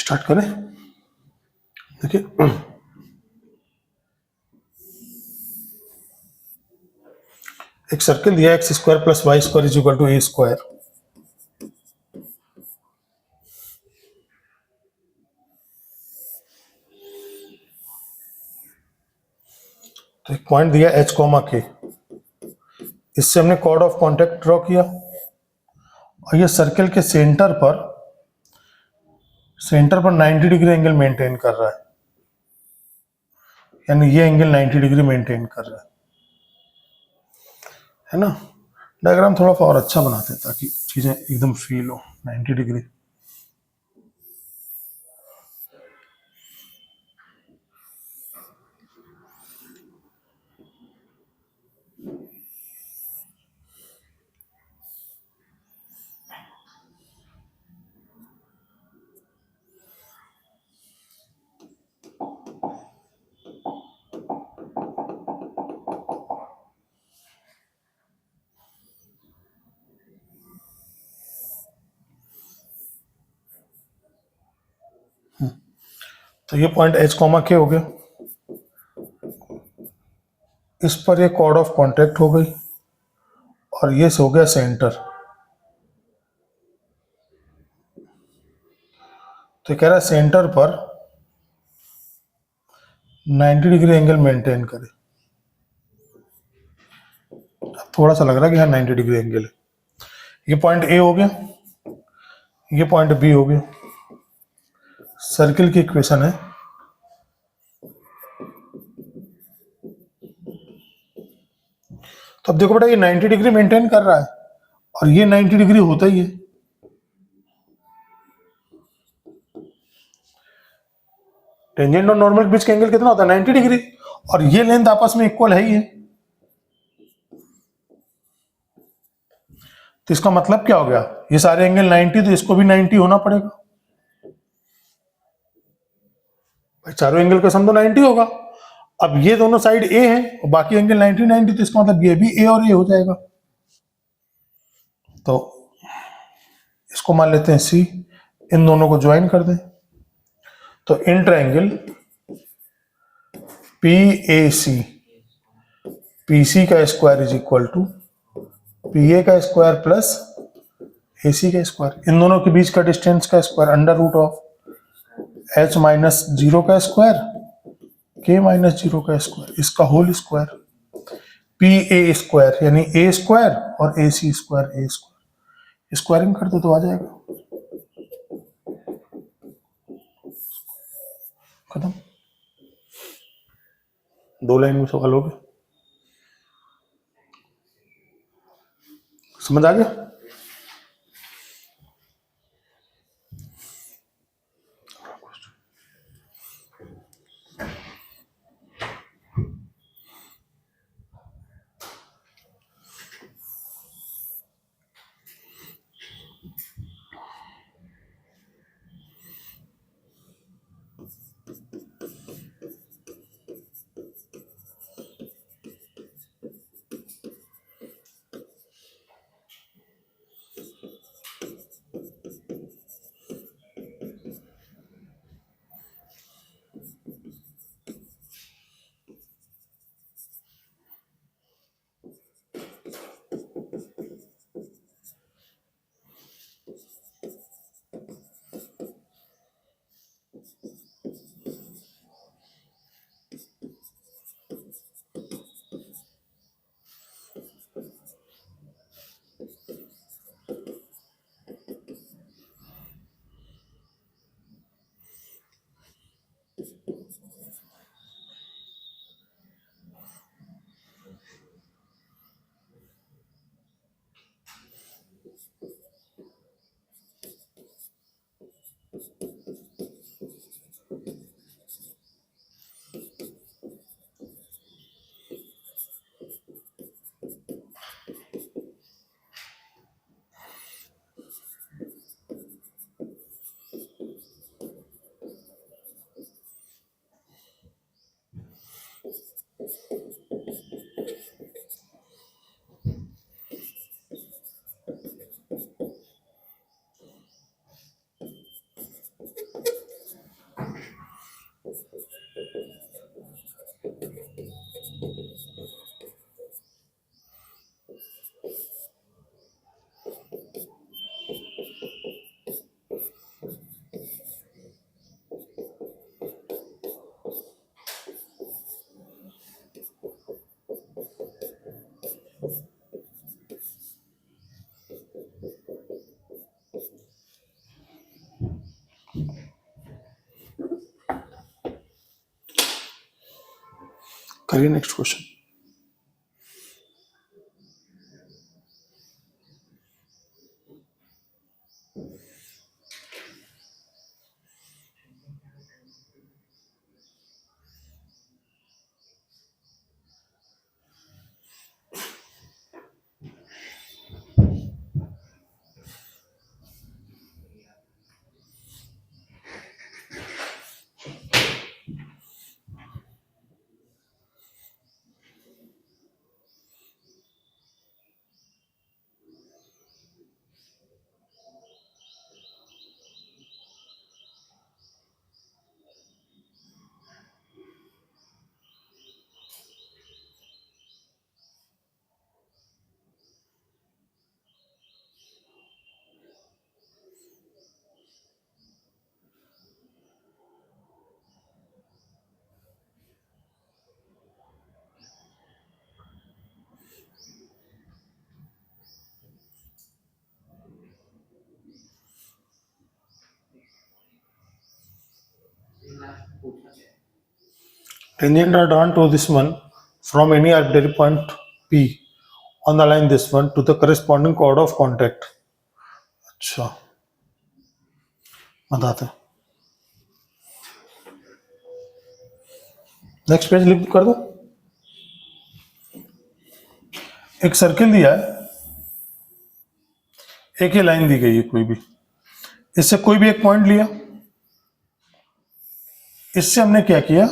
Start करें। देखिए एक सर्किल दिया x square plus y square is equal to a square. तो एक पॉइंट दिया एच कॉमा के, इससे हमने कॉर्ड ऑफ कॉन्टेक्ट ड्रॉ किया और ये सर्किल के सेंटर पर 90 डिग्री एंगल मेंटेन कर रहा है, यानी ये एंगल 90 डिग्री मेंटेन कर रहा है ना। डायग्राम थोड़ा सा और अच्छा बनाते हैं ताकि चीजें एकदम फील हो। 90 डिग्री तो ये पॉइंट एच कॉमा के हो गया, इस पर ये कॉर्ड ऑफ कॉन्टैक्ट हो गई और ये हो गया सेंटर। तो कह रहा है सेंटर पर 90 डिग्री एंगल मेंटेन करे। अब थोड़ा सा लग रहा है कि हाँ 90 डिग्री एंगल है। ये पॉइंट ए हो गया, ये पॉइंट बी हो गया। सर्किल की इक्वेशन है तो अब देखो बेटा ये 90 डिग्री मेंटेन कर रहा है और ये 90 डिग्री होता ही है। टेंजेंट और नॉर्मल के बीच का एंगल कितना होता है 90 डिग्री, और ये लेंथ आपस में इक्वल है ही है। तो इसका मतलब क्या हो गया, ये सारे एंगल 90 तो इसको भी 90 होना पड़ेगा भाई, चारों एंगल का सम तो 90 होगा। अब ये दोनों साइड ए है और बाकी एंगल 90 90, तो इसका मतलब ये भी ए और ए हो जाएगा। तो इसको मान लेते हैं सी, इन दोनों को ज्वाइन कर दें तो इंटर angle P A C, P C का square is equal to P A का स्क्वायर प्लस ए सी का स्क्वायर, इन दोनों के बीच का डिस्टेंस का square under root of h minus 0 का स्क्वायर के माइनस 0 का स्क्वायर, इसका whole square, P A square यानी ए स्क्वायर और A C square a square, squaring कर दो तो आ जाएगा, खत्म। दो लाइन में सवाल हो गया, समझ आ गया। करिए next question. Tangent are drawn to this one from any arbitrary point P on the line this one to the corresponding chord of contact. अच्छा बताते हैं। नेक्स्ट पेज लिख कर दो। एक सर्किल दिया है, एक ही लाइन दी गई है कोई भी, इससे कोई भी एक पॉइंट लिया, इससे हमने क्या किया,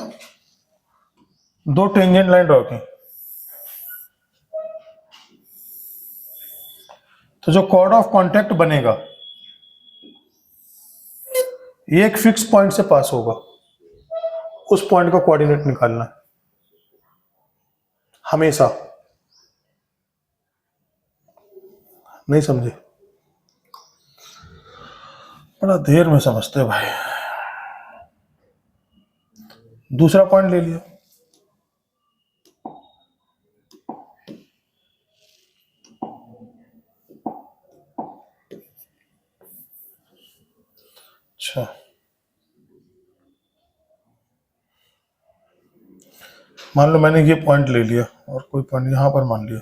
दो टेंजेंट लाइन ड्रॉ की, तो जो कॉर्ड ऑफ कांटेक्ट बनेगा ये एक फिक्स पॉइंट से पास होगा, उस पॉइंट का कोऑर्डिनेट निकालना है हमेशा। नहीं समझे? बड़ा देर में समझते हैं भाई। दूसरा पॉइंट ले लिया, अच्छा मान लो मैंने ये पॉइंट ले लिया और कोई पॉइंट यहां पर मान लिया,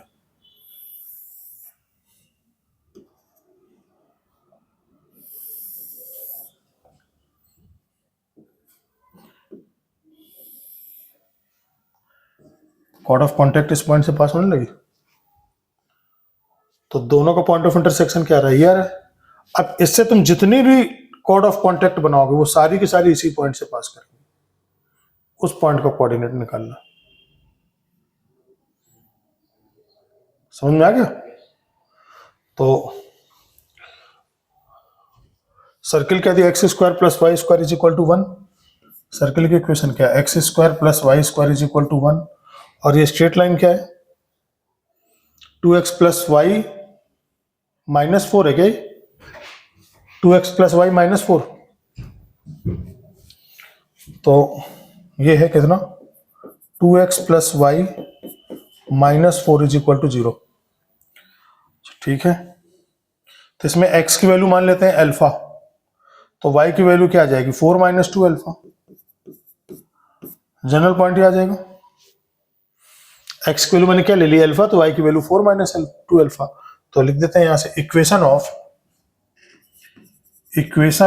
कॉर्ड ऑफ कांटेक्ट इस पॉइंट से पास होने लगी, तो दोनों का पॉइंट ऑफ इंटरसेक्शन क्या रहा है, यार। अब इससे तुम जितनी भी कॉर्ड ऑफ कांटेक्ट बनाओगे वो सारी की सारी इसी पॉइंट से पास करेंगे, उस पॉइंट का कोऑर्डिनेट निकालना। समझ में आ गया? तो सर्किल क्या दिया, x square plus y square is equal to 1। Circle की इक्वेशन क्या है, x square plus y square is equal to 1, और ये स्ट्रेट लाइन क्या है, 2x प्लस वाई माइनस 4 है क्या, 2x प्लस वाई माइनस 4, तो ये है कितना, 2x plus y minus 4 is equal to 0। ठीक है, तो इसमें x की वैल्यू मान लेते हैं अल्फा, तो y की वैल्यू क्या आ जाएगी, 4 माइनस 2 अल्फा, जनरल पॉइंट ही आ जाएगा। x की वैल्यू मैंने क्या ले ली, अल्फा, तो y की वैल्यू 4 माइनस 2 अल्फा, तो लिख देते हैं यहां से equation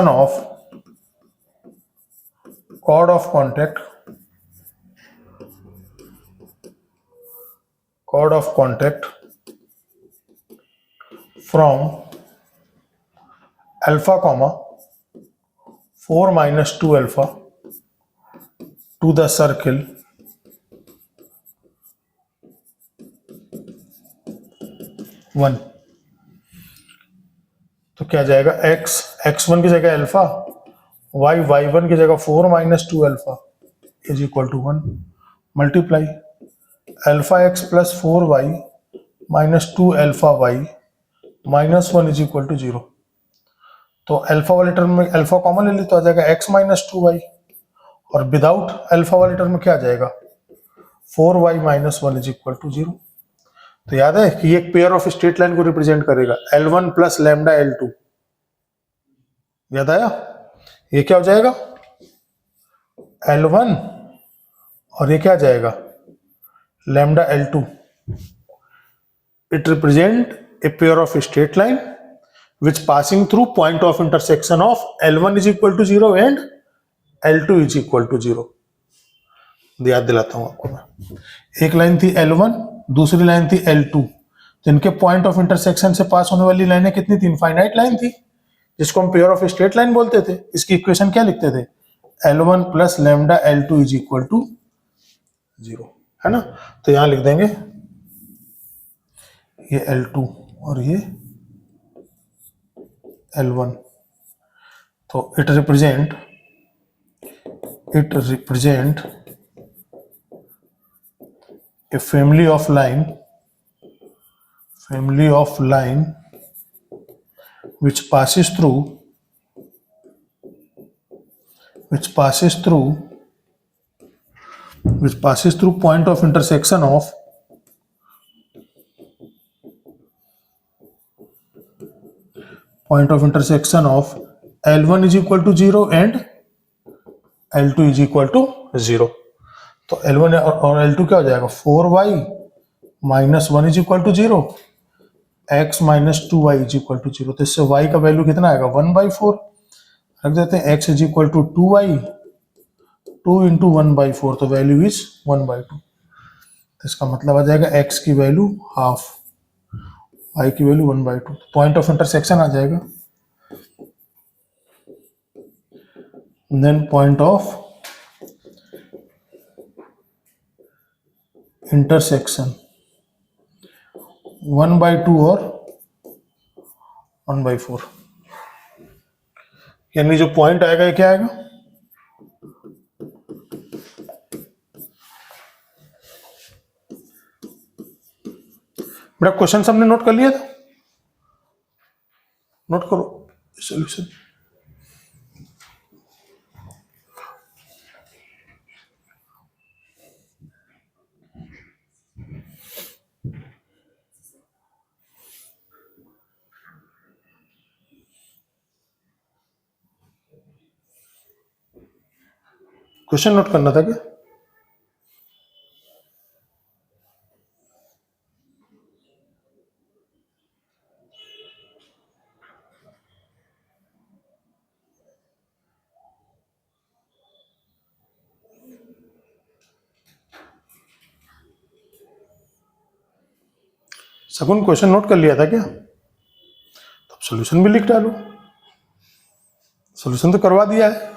of chord of contact from alpha comma 4 minus 2 alpha to the circle one. तो क्या जाएगा, x1 की जगह अल्फा, y1 की जगह 4 minus 2 alpha is equal to 1, multiply alpha x plus 4y minus 2 alpha y minus 1 is equal to 0। तो alpha वाले term में अल्फा कॉमन ले ली तो आ जाएगा x माइनस 2y, और विदाउट अल्फा वाले टर्म में क्या आ जाएगा, 4y minus 1 is equal to 0। तो याद है कि एक पेयर ऑफ स्ट्रेट लाइन को रिप्रेजेंट करेगा, L1 प्लस लैम्डा L2, याद आया? ये क्या हो जाएगा, L1, और ये क्या आ जाएगा, lambda L2, it represent a pair of straight line which passing through point of intersection of L1 is equal to 0 and L2 is equal to 0. याद दिलाता हूं आपको मैं, एक लाइन थी L1, दूसरी लाइन थी L2, तो इनके पॉइंट ऑफ इंटरसेक्शन से पास होने वाली लाइनें कितनी थी? इनफाइनाइट लाइन थी, जिसको हम पेयर ऑफ स्ट्रेट लाइन बोलते थे. इसकी इक्वेशन क्या लिखते थे? L1 plus lambda L2 is equal to 0, है ना. तो यहां लिख देंगे ये L2 और ये L1. तो it represent a family of line which passes through point of intersection of L1 is equal to 0 and L2 is equal to 0. तो L1 और L2 क्या हो जाएगा? 4y minus 1 is equal to 0, x minus 2y is equal to 0. तो इससे y का value कितना आएगा? 1/4. रख देते हैं x is equal to 2y, 2 into 1/4, तो वैल्यू इज 1/2. तो इसका मतलब आ जाएगा x की वैल्यू हाफ, y की वैल्यू 1/2. पॉइंट ऑफ इंटरसेक्शन आ जाएगा. देन पॉइंट ऑफ इंटरसेक्शन 1/2 और 1/4, यानी जो पॉइंट आएगा ये क्या आएगा? बेटा क्वेश्चन सबने नोट कर लिया था? नोट करो सॉल्यूशन. क्वेश्चन नोट करना था क्या? सगुन क्वेश्चन नोट कर लिया था क्या? तब सॉल्यूशन भी लिख डालो. सॉल्यूशन तो करवा दिया है.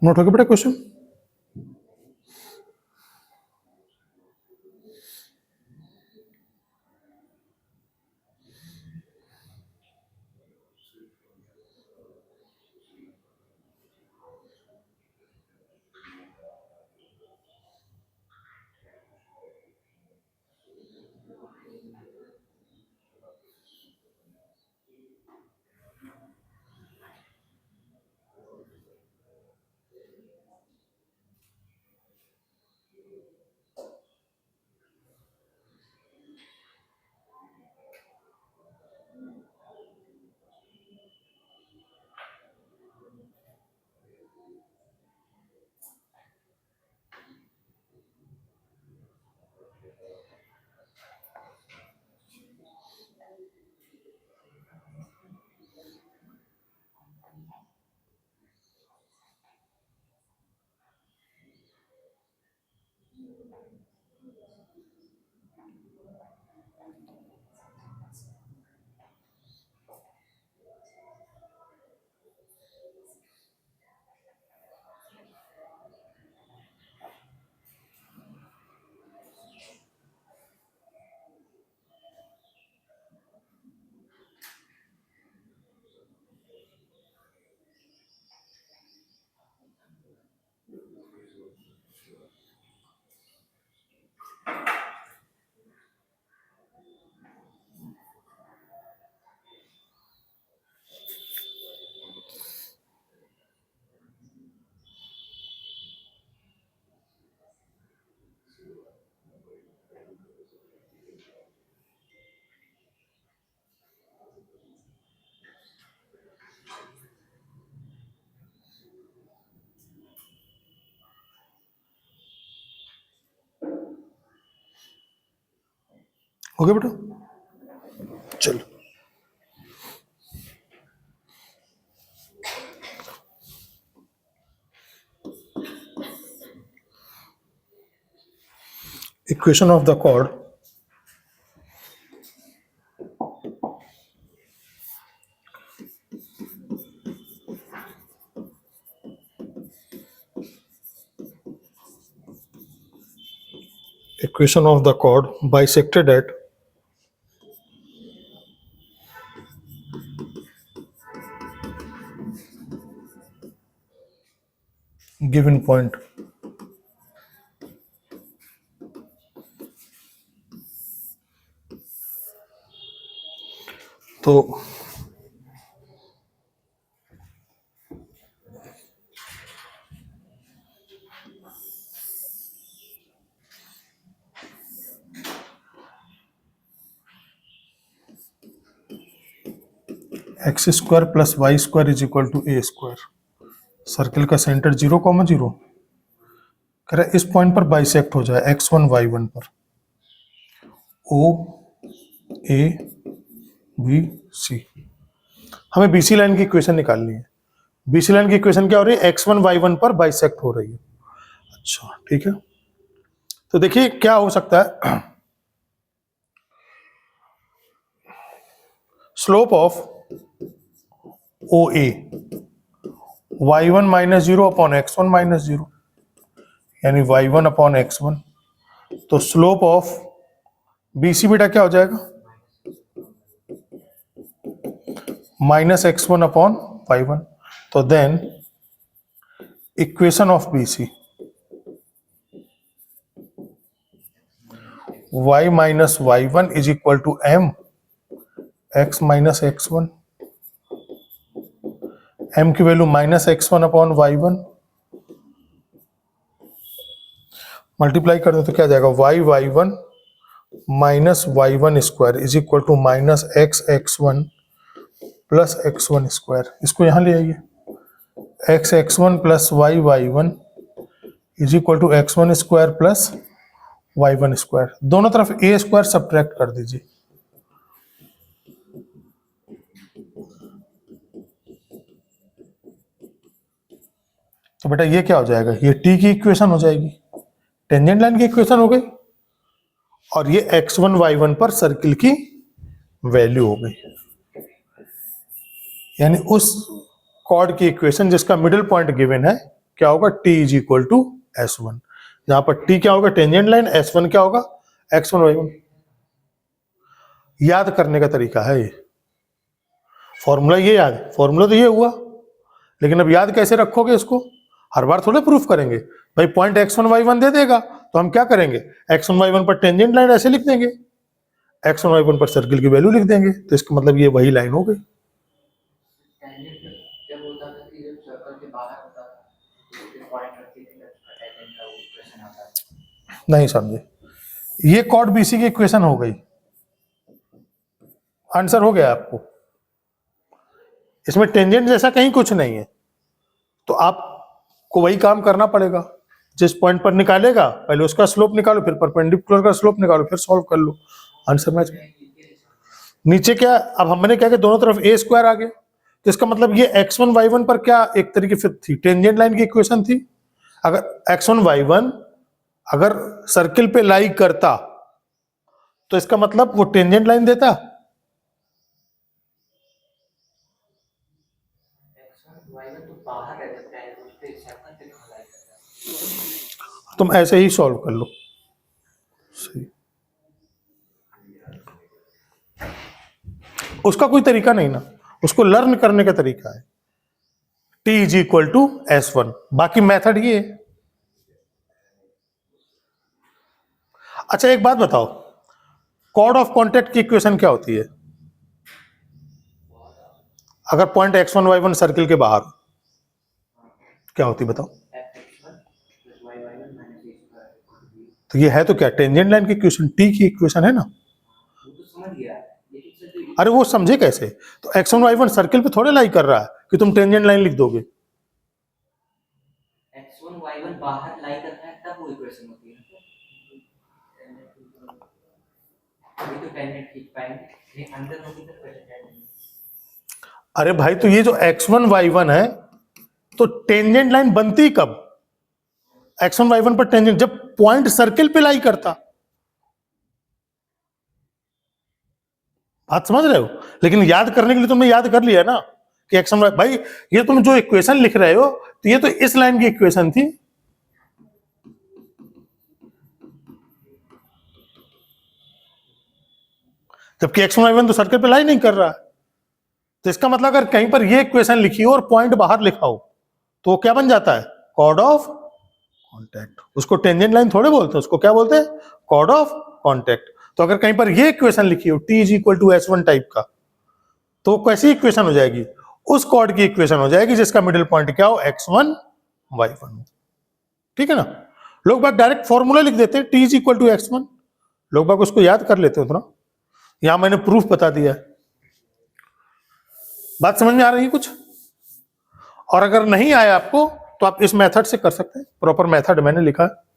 नोट हो गया बेटा क्वेश्चन? हो गया बेटा? चलो equation of the chord equation of the chord bisected at given point. तो x square plus y square is equal to a square. Circle का सेंटर 0,0 कह रहा है इस पॉइंट पर बाइसेक्ट हो जाए x1 y1 पर। ओ ए बी सी, हमें बीसी लाइन की इक्वेशन निकालनी है। बीसी लाइन की इक्वेशन क्या हो रही है? x1 y1 पर बाइसेक्ट हो रही है। अच्छा ठीक है, तो देखिए क्या हो सकता है। Slope of O A y1 minus 0 upon x1 minus 0, यानी y1 अपॉन x1। तो स्लोप ऑफ BC बेटा क्या हो जाएगा? Minus x1 upon y1। तो then equation of BC y minus y1 is equal to m x minus x1। m की value minus x1 upon y1, multiply कर दो तो क्या जाएगा? y1 minus y1 square is equal to minus x1 plus x1 square. इसको यहां ले आइए, x1 plus y1 is equal to x1 square plus y1 square. दोनों तरफ a स्क्वायर सब्ट्रैक्ट कर दीजिए। तो बेटा ये क्या हो जाएगा? ये t की इक्वेशन हो जाएगी, टेंजेंट लाइन की इक्वेशन हो गई, और ये x1 y1 पर सर्किल की वैल्यू हो गई, यानी उस कॉर्ड की इक्वेशन जिसका मिडिल पॉइंट गिवन है क्या होगा? t is equal to s1, जहां पर t क्या होगा? टेंजेंट लाइन, s1 क्या होगा? x1 y1। याद करने का तरीका है ये, फॉर्मूला ये याद, फॉर्मूला तो ये हुआ, लेकिन अब याद कैसे रखोगे इसको? हर बार थोड़े प्रूफ करेंगे भाई। पॉइंट x1 y1 दे देगा तो हम क्या करेंगे? x1 y1 पर टेंजेंट लाइन ऐसे लिख देंगे, x1 y1 पर सर्किल की वैल्यू लिख देंगे, तो इसका मतलब ये वही लाइन हो गई। नहीं समझे? ये कॉर्ड बीसी की इक्वेशन हो गई, आंसर हो गया आपको। इसमें टेंजेंट जैसा कहीं कुछ नहीं है, तो आपको वही काम करना पड़ेगा। जिस पॉइंट पर निकालेगा पहले उसका स्लोप निकालो, फिर परपेंडिकुलर का स्लोप निकालो, फिर सॉल्व कर लो, आंसर मैच। नीचे क्या, अब हमने क्या कि दोनों तरफ a स्क्वायर आ गया, तो इसका मतलब ये x1 y1 पर क्या एक तरीके से थी, टेंजेंट लाइन की इक्वेशन थी। अगर x1 y1 अगर सर्किल पे लाई करता तो इसका मतलब वो टेंजेंट लाइन देता। तुम ऐसे ही सॉल्व कर लो, सही। उसका कोई तरीका नहीं ना, उसको लर्न करने का तरीका है। t is equal to s1, बाकी मेथड ये है। अच्छा एक बात बताओ, कॉर्ड ऑफ कॉन्टेक्ट की इक्वेशन क्या होती है? अगर पॉइंट x1 y1 सर्किल के बाहर क्या होती बताओ? तो ये है तो क्या? टेंजेंट लाइन की इक्वेशन, t की इक्वेशन है ना। अरे वो समझे कैसे? तो x1 y1 सर्किल पे थोड़े लाई कर रहा है कि तुम टेंजेंट लाइन लिख दोगे। x1 y1 बाहर लाई करता है तब वो इक्वेशन होती है। अभी तो टेंजेंट खींच पाएंगे, ये अंदर होगी तो कैसे टेंजेंट? अरे भाई तो ये जो x1 y1 है तो टेंजेंट लाइन बनती कब? x1 y1 पर टेंजेंट जब पॉइंट सर्किल पे लाई करता। बात समझ रहे हो? लेकिन याद करने के लिए तुमने याद कर लिया ना कि x1 y, भाई ये तुम जो इक्वेशन लिख रहे हो तो ये तो इस लाइन की इक्वेशन थी। जबकि x1 y1 तो सर्कल पे लाई नहीं कर रहा है। तो इसका मतलब अगर कहीं पर ये इक्वेशन लिखी हो और पॉइंट बाहर लिखा हो तो वो क्या बन जाता है, कॉर्ड ऑफ कॉन्टैक्ट। उसको टेंजेंट लाइन थोड़े बोलते हैं, उसको क्या बोलते हैं, कॉर्ड ऑफ कॉन्टैक्ट। तो अगर कहीं पर ये इक्वेशन लिखी हो t is equal to s1 type का, तो कैसी इक्वेशन हो जाएगी, उस कॉर्ड की इक्वेशन हो जाएगी जिसका मिडिल पॉइंट क्या हो, x1 y1 हो। ठीक है ना। लोग बाग डायरेक्ट फॉर्मूला लिख देते हैं t is equal to x1, लोग बाग उसको याद कर लेते हैं थोड़ा। यहां मैंने प्रूफ बता दिया है। बात समझ में आ रही है कुछ? और अगर नहीं आया आपको तो आप इस मेथड से कर सकते हैं, प्रॉपर मेथड मैंने लिखा है।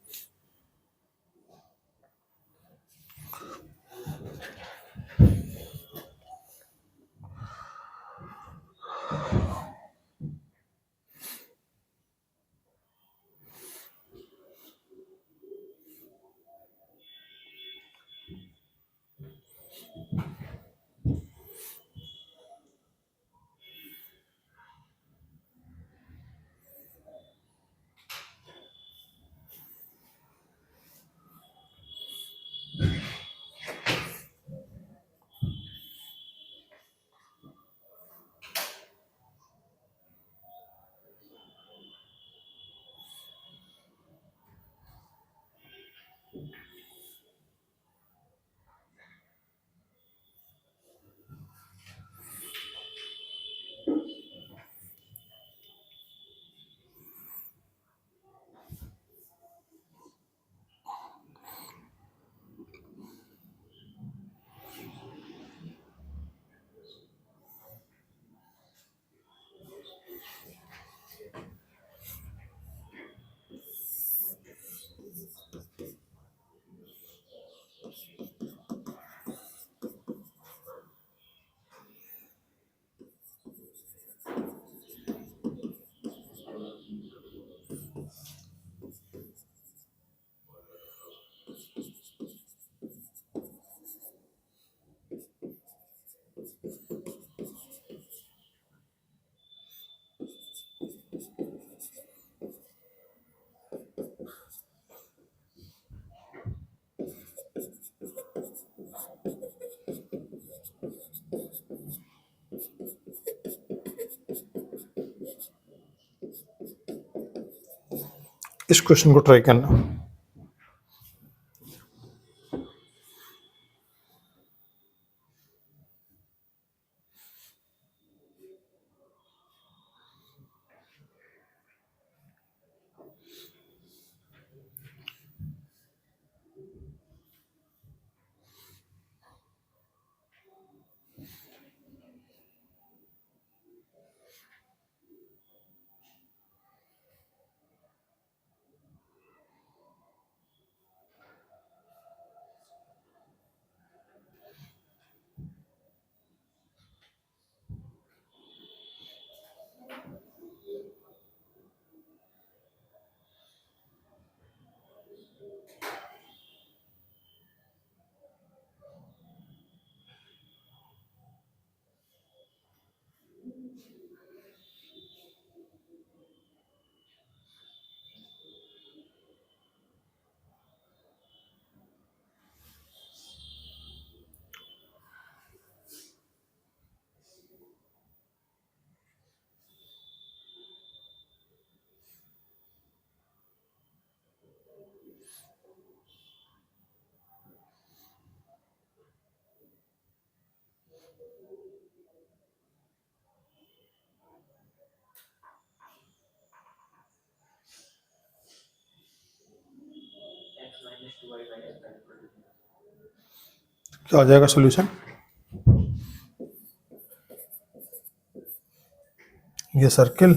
इस क्वेश्चन को ट्राई करना। क्या आ जाएगा सॉल्यूशन, ये सर्किल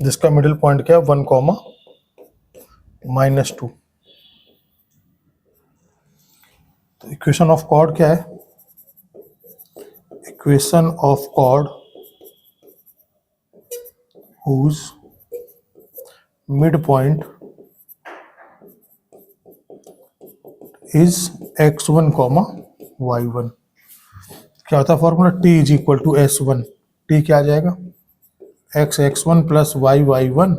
जिसका मिडिल पॉइंट क्या है 1, -2। तो इक्वेशन ऑफ कॉर्ड क्या है, equation of chord whose mid point is x1, y1। क्या होता है formula, t is equal to s1। t क्या आ जाएगा, x1 प्लस y1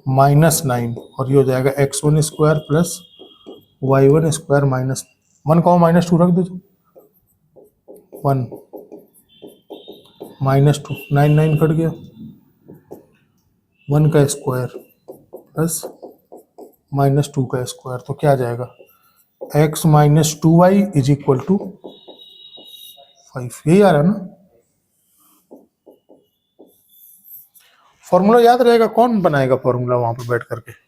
-9, और ये हो जाएगा x1 square plus y1 square 1 comma minus 2 रख दो, 1 माइनस 2, 9 9 कट गया, 1 का स्क्वायर प्लस माइनस 2 का स्क्वायर, तो क्या आ जाएगा, x minus 2y is equal to 5। यही आ रहा है ना, फॉर्मूला याद रहेगा, कौन बनाएगा फॉर्मूला वहां पर बैठ करके।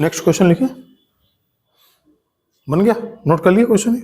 नेक्स्ट क्वेश्चन लिखे, बन गया, नोट कर लिया क्वेश्चन।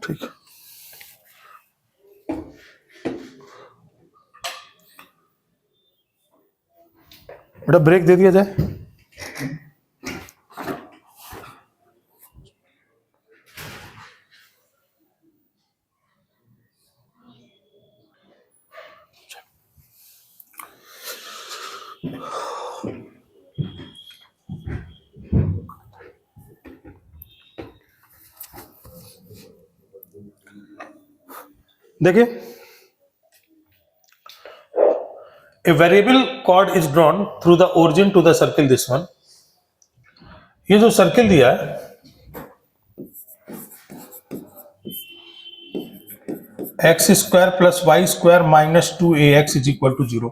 ठीक है, बेटा ब्रेक दे दिया जाए। देखिए, a variable chord is drawn through the origin to the circle, this one, ये जो सर्किल दिया है x square plus y square minus 2ax is equal to 0।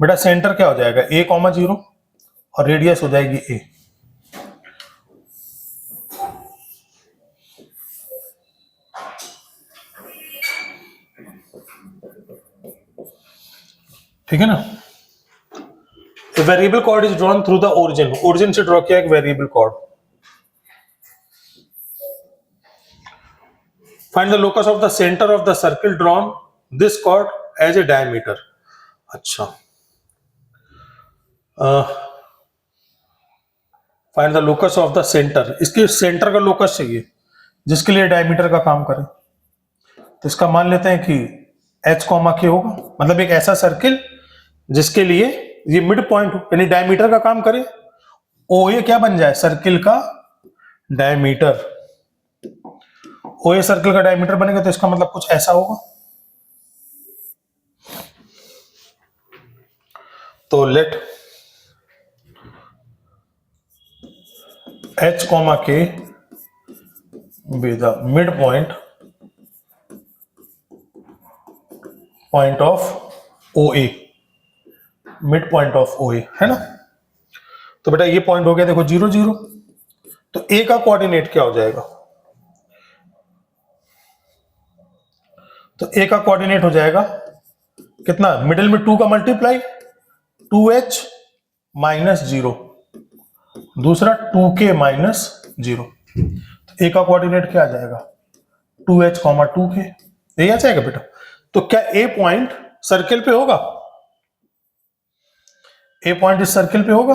बेटा सेंटर क्या हो जाएगा, a कॉमा 0 और रेडियस हो जाएगी a। ठीक है ना। Variable chord is drawn through the origin, origin से ड्रॉ किया एक variable chord. Find the locus of the centre of the circle drawn this chord as a diameter. अच्छा, find the locus of the centre, इसके centre का locus चाहिए जिसके लिए diameter का काम करे। तो इसका मान लेते हैं कि h कॉमा के होगा, मतलब एक ऐसा सर्किल जिसके लिए ये मिड पॉइंट हो, यानी डायमीटर का काम करे। ओ ए क्या बन जाए, सर्किल का डायमीटर। ओ ए सर्किल का डायमीटर बनेगा तो इसका मतलब कुछ ऐसा होगा। तो let h comma k be the midpoint of O A, midpoint of O A, है ना। तो बेटा ये पॉइंट हो गया देखो 0 0, तो ए का कोऑर्डिनेट क्या हो जाएगा, तो ए का कोऑर्डिनेट हो जाएगा कितना, मिडिल में 2 का मल्टीप्लाई 2h माइनस 0, दूसरा 2k माइनस 0। तो ए का कोऑर्डिनेट क्या आ जाएगा 2h कॉमा 2k, यही आ जाएगा बेटा। तो क्या ए पॉइंट सर्किल पे होगा, ए पॉइंट इस सर्किल पे होगा।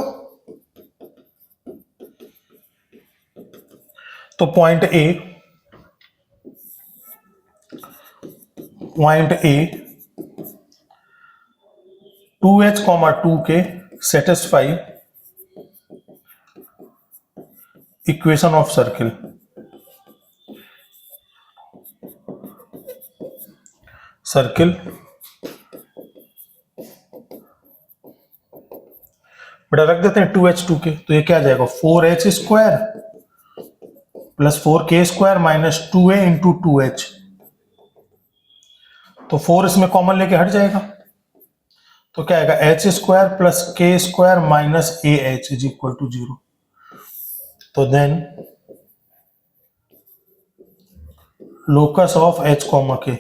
तो point A 2h comma 2k satisfy equation of circle. बेटा रख देते हैं 2h 2k, तो ये क्या आ जाएगा 4h square plus 4k square minus 2a into 2h। तो 4 इसमें कॉमन लेके हट जाएगा, तो क्या आएगा h square plus k square minus ah is equal to 0। तो then locus of h comma k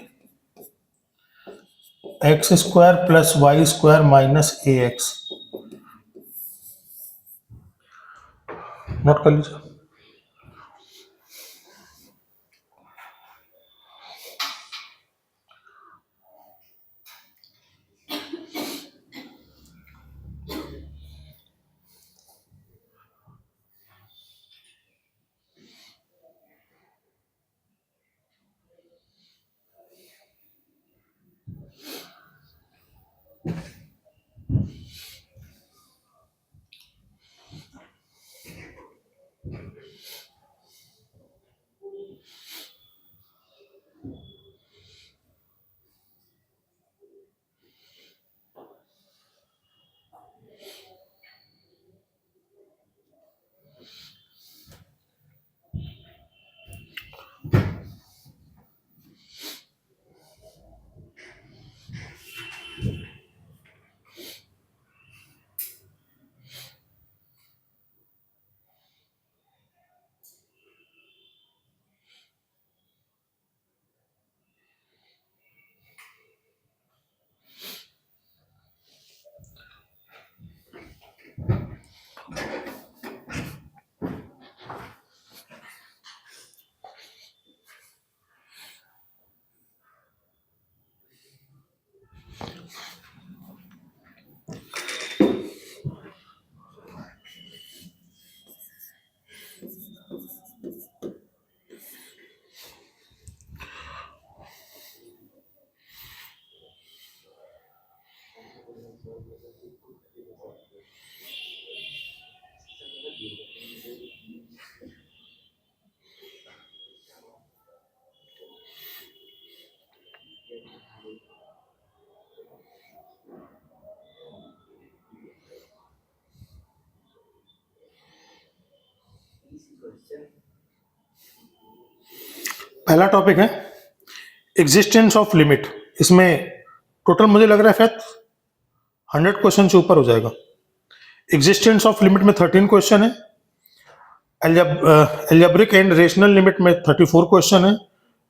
x square plus y square minus ax। Note कर लीजिए। पहला टॉपिक है एग्जिस्टेंस ऑफ लिमिट। इसमें टोटल मुझे लग रहा है शायद 100 क्वेश्चन से ऊपर हो जाएगा। एग्जिस्टेंस ऑफ लिमिट में 13 क्वेश्चन है, एल्जेब्रिक एंड रेशनल लिमिट में 34 क्वेश्चन है,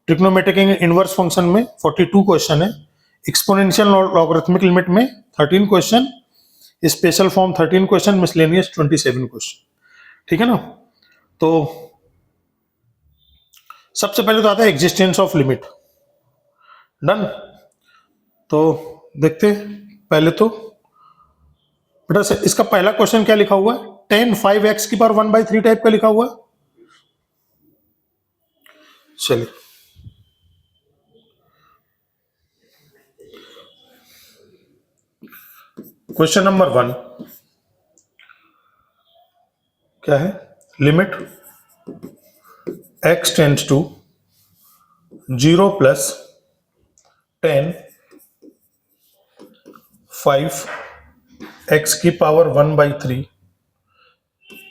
ट्रिग्नोमेट्रिक एंड इनवर्स फंक्शन में 42 क्वेश्चन है, एक्सपोनेंशियल लॉगरिथमिक लिमिट में 13 question, special form 13 question, miscellaneous 27 question, ठीक है ना। तो सबसे पहले तो आता है एग्जिस्टेंस ऑफ लिमिट, डन। तो देखते हैं पहले तो बेटा इसका पहला क्वेश्चन क्या लिखा हुआ है, tan 5x की पावर 1/3 टाइप का लिखा हुआ है। चलिए क्वेश्चन नंबर 1 क्या है, limit x tends to 0 plus tan 5x की power 1/3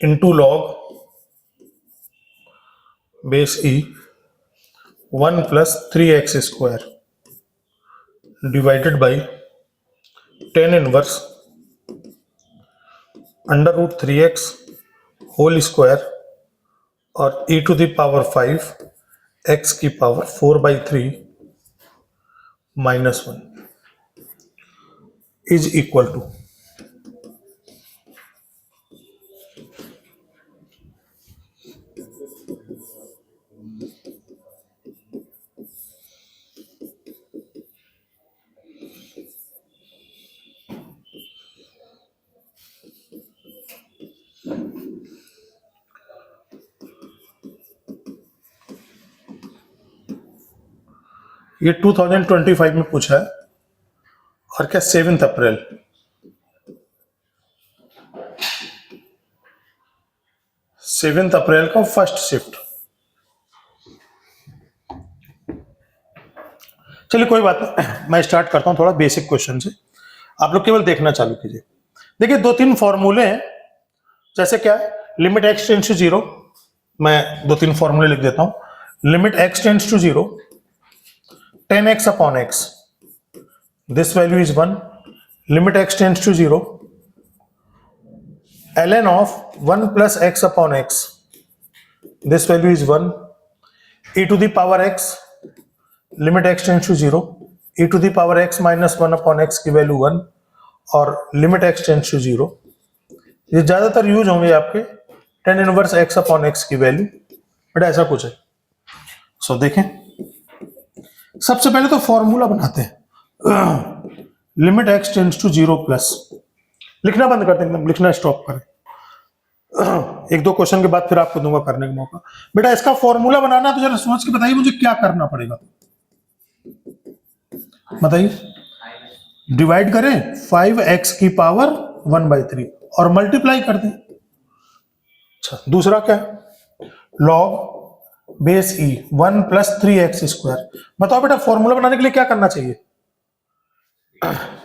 into log base e 1 plus 3x square divided by tan inverse under root 3x whole square और e to the power 5 x की power 4/3 -1 is equal to, ये 2025 में पूछा है और क्या 7 अप्रैल, 7 अप्रैल का फर्स्ट शिफ्ट। चलिए कोई बात नहीं, मैं स्टार्ट करता हूं थोड़ा बेसिक क्वेश्चन से, आप लोग केवल देखना चालू कीजिए। देखिए 2-3 फॉर्मूले हैं, जैसे क्या है, लिमिट x टेंड्स टू 0, मैं 2-3 फॉर्मूले लिख देता हूं। Limit x tends to 0 tan x upon x, this value is 1, limit x tends to 0, ln of 1 plus x upon x, this value is 1, e to the power x, limit x tends to 0, e to the power x minus 1 upon x की value 1 और limit x tends to 0, ये ज्यादातर use होंगे आपके tan inverse x upon x की value, but ऐसा कुछ है। सो देखें, सबसे पहले तो फॉर्मूला बनाते हैं, limit x tends to 0 plus, लिखना बंद कर दें, एकदम लिखना स्टॉप करें, 1-2 क्वेश्चन के बाद फिर आपको दूंगा करने का मौका। बेटा इसका फॉर्मूला बनाना तो जरा सोच के बताइए मुझे क्या करना पड़ेगा, बताइए। डिवाइड करें 5x की पावर 1/3 और मल्टीप्लाई कर दें। अच्छा दूसरा क्या है, log base e 1 plus 3x square. बताओ बेटा फॉर्मूला बनाने के लिए क्या करना चाहिए,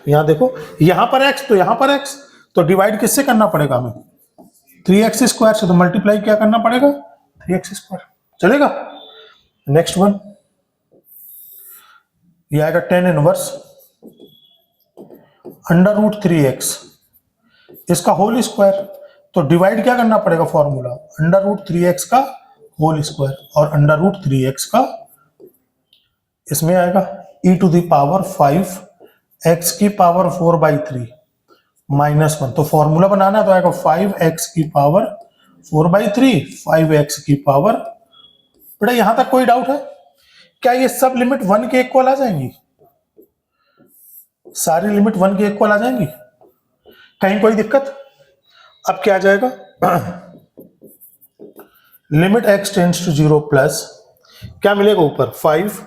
यहां देखो, यहां पर x तो यहां पर x, तो डिवाइड किससे करना पड़ेगा हमें, 3x स्क्वायर से, तो मल्टीप्लाई क्या करना पड़ेगा, 3x स्क्वायर, चलेगा। नेक्स्ट वन, ये आएगा tan inverse under root 3x, इसका होल स्क्वायर, तो डिवाइड क्या करना पड़ेगा फॉर्मूला, अंडर रूट 3x का होल स्क्वायर और अंडर रूट 3x का, इसमें आएगा e to the power 5 x की पावर 4/3 -1, तो फॉर्मूला बनाना तो आएगा 5x की पावर 4/3 5x की पावर। बेटा यहां तक कोई डाउट है क्या, ये सब लिमिट 1 के इक्वल आ जाएंगी, सारी लिमिट 1 के इक्वल आ जाएंगी, कहीं कोई दिक्कत। अब क्या आ जाएगा, limit x tends to 0 plus, क्या मिलेगा ऊपर 5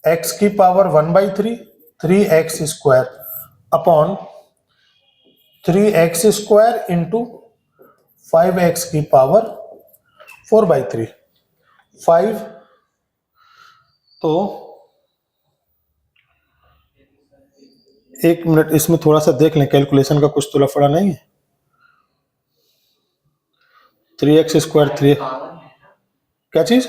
x की power 1/3 3x square upon 3x square into 5x की पावर 4/3 5, तो 1 मिनट इसमें थोड़ा सा देख लें, कैलकुलेशन का कुछ तो लफड़ा नहीं है। 3x स्क्वायर 3, क्या चीज,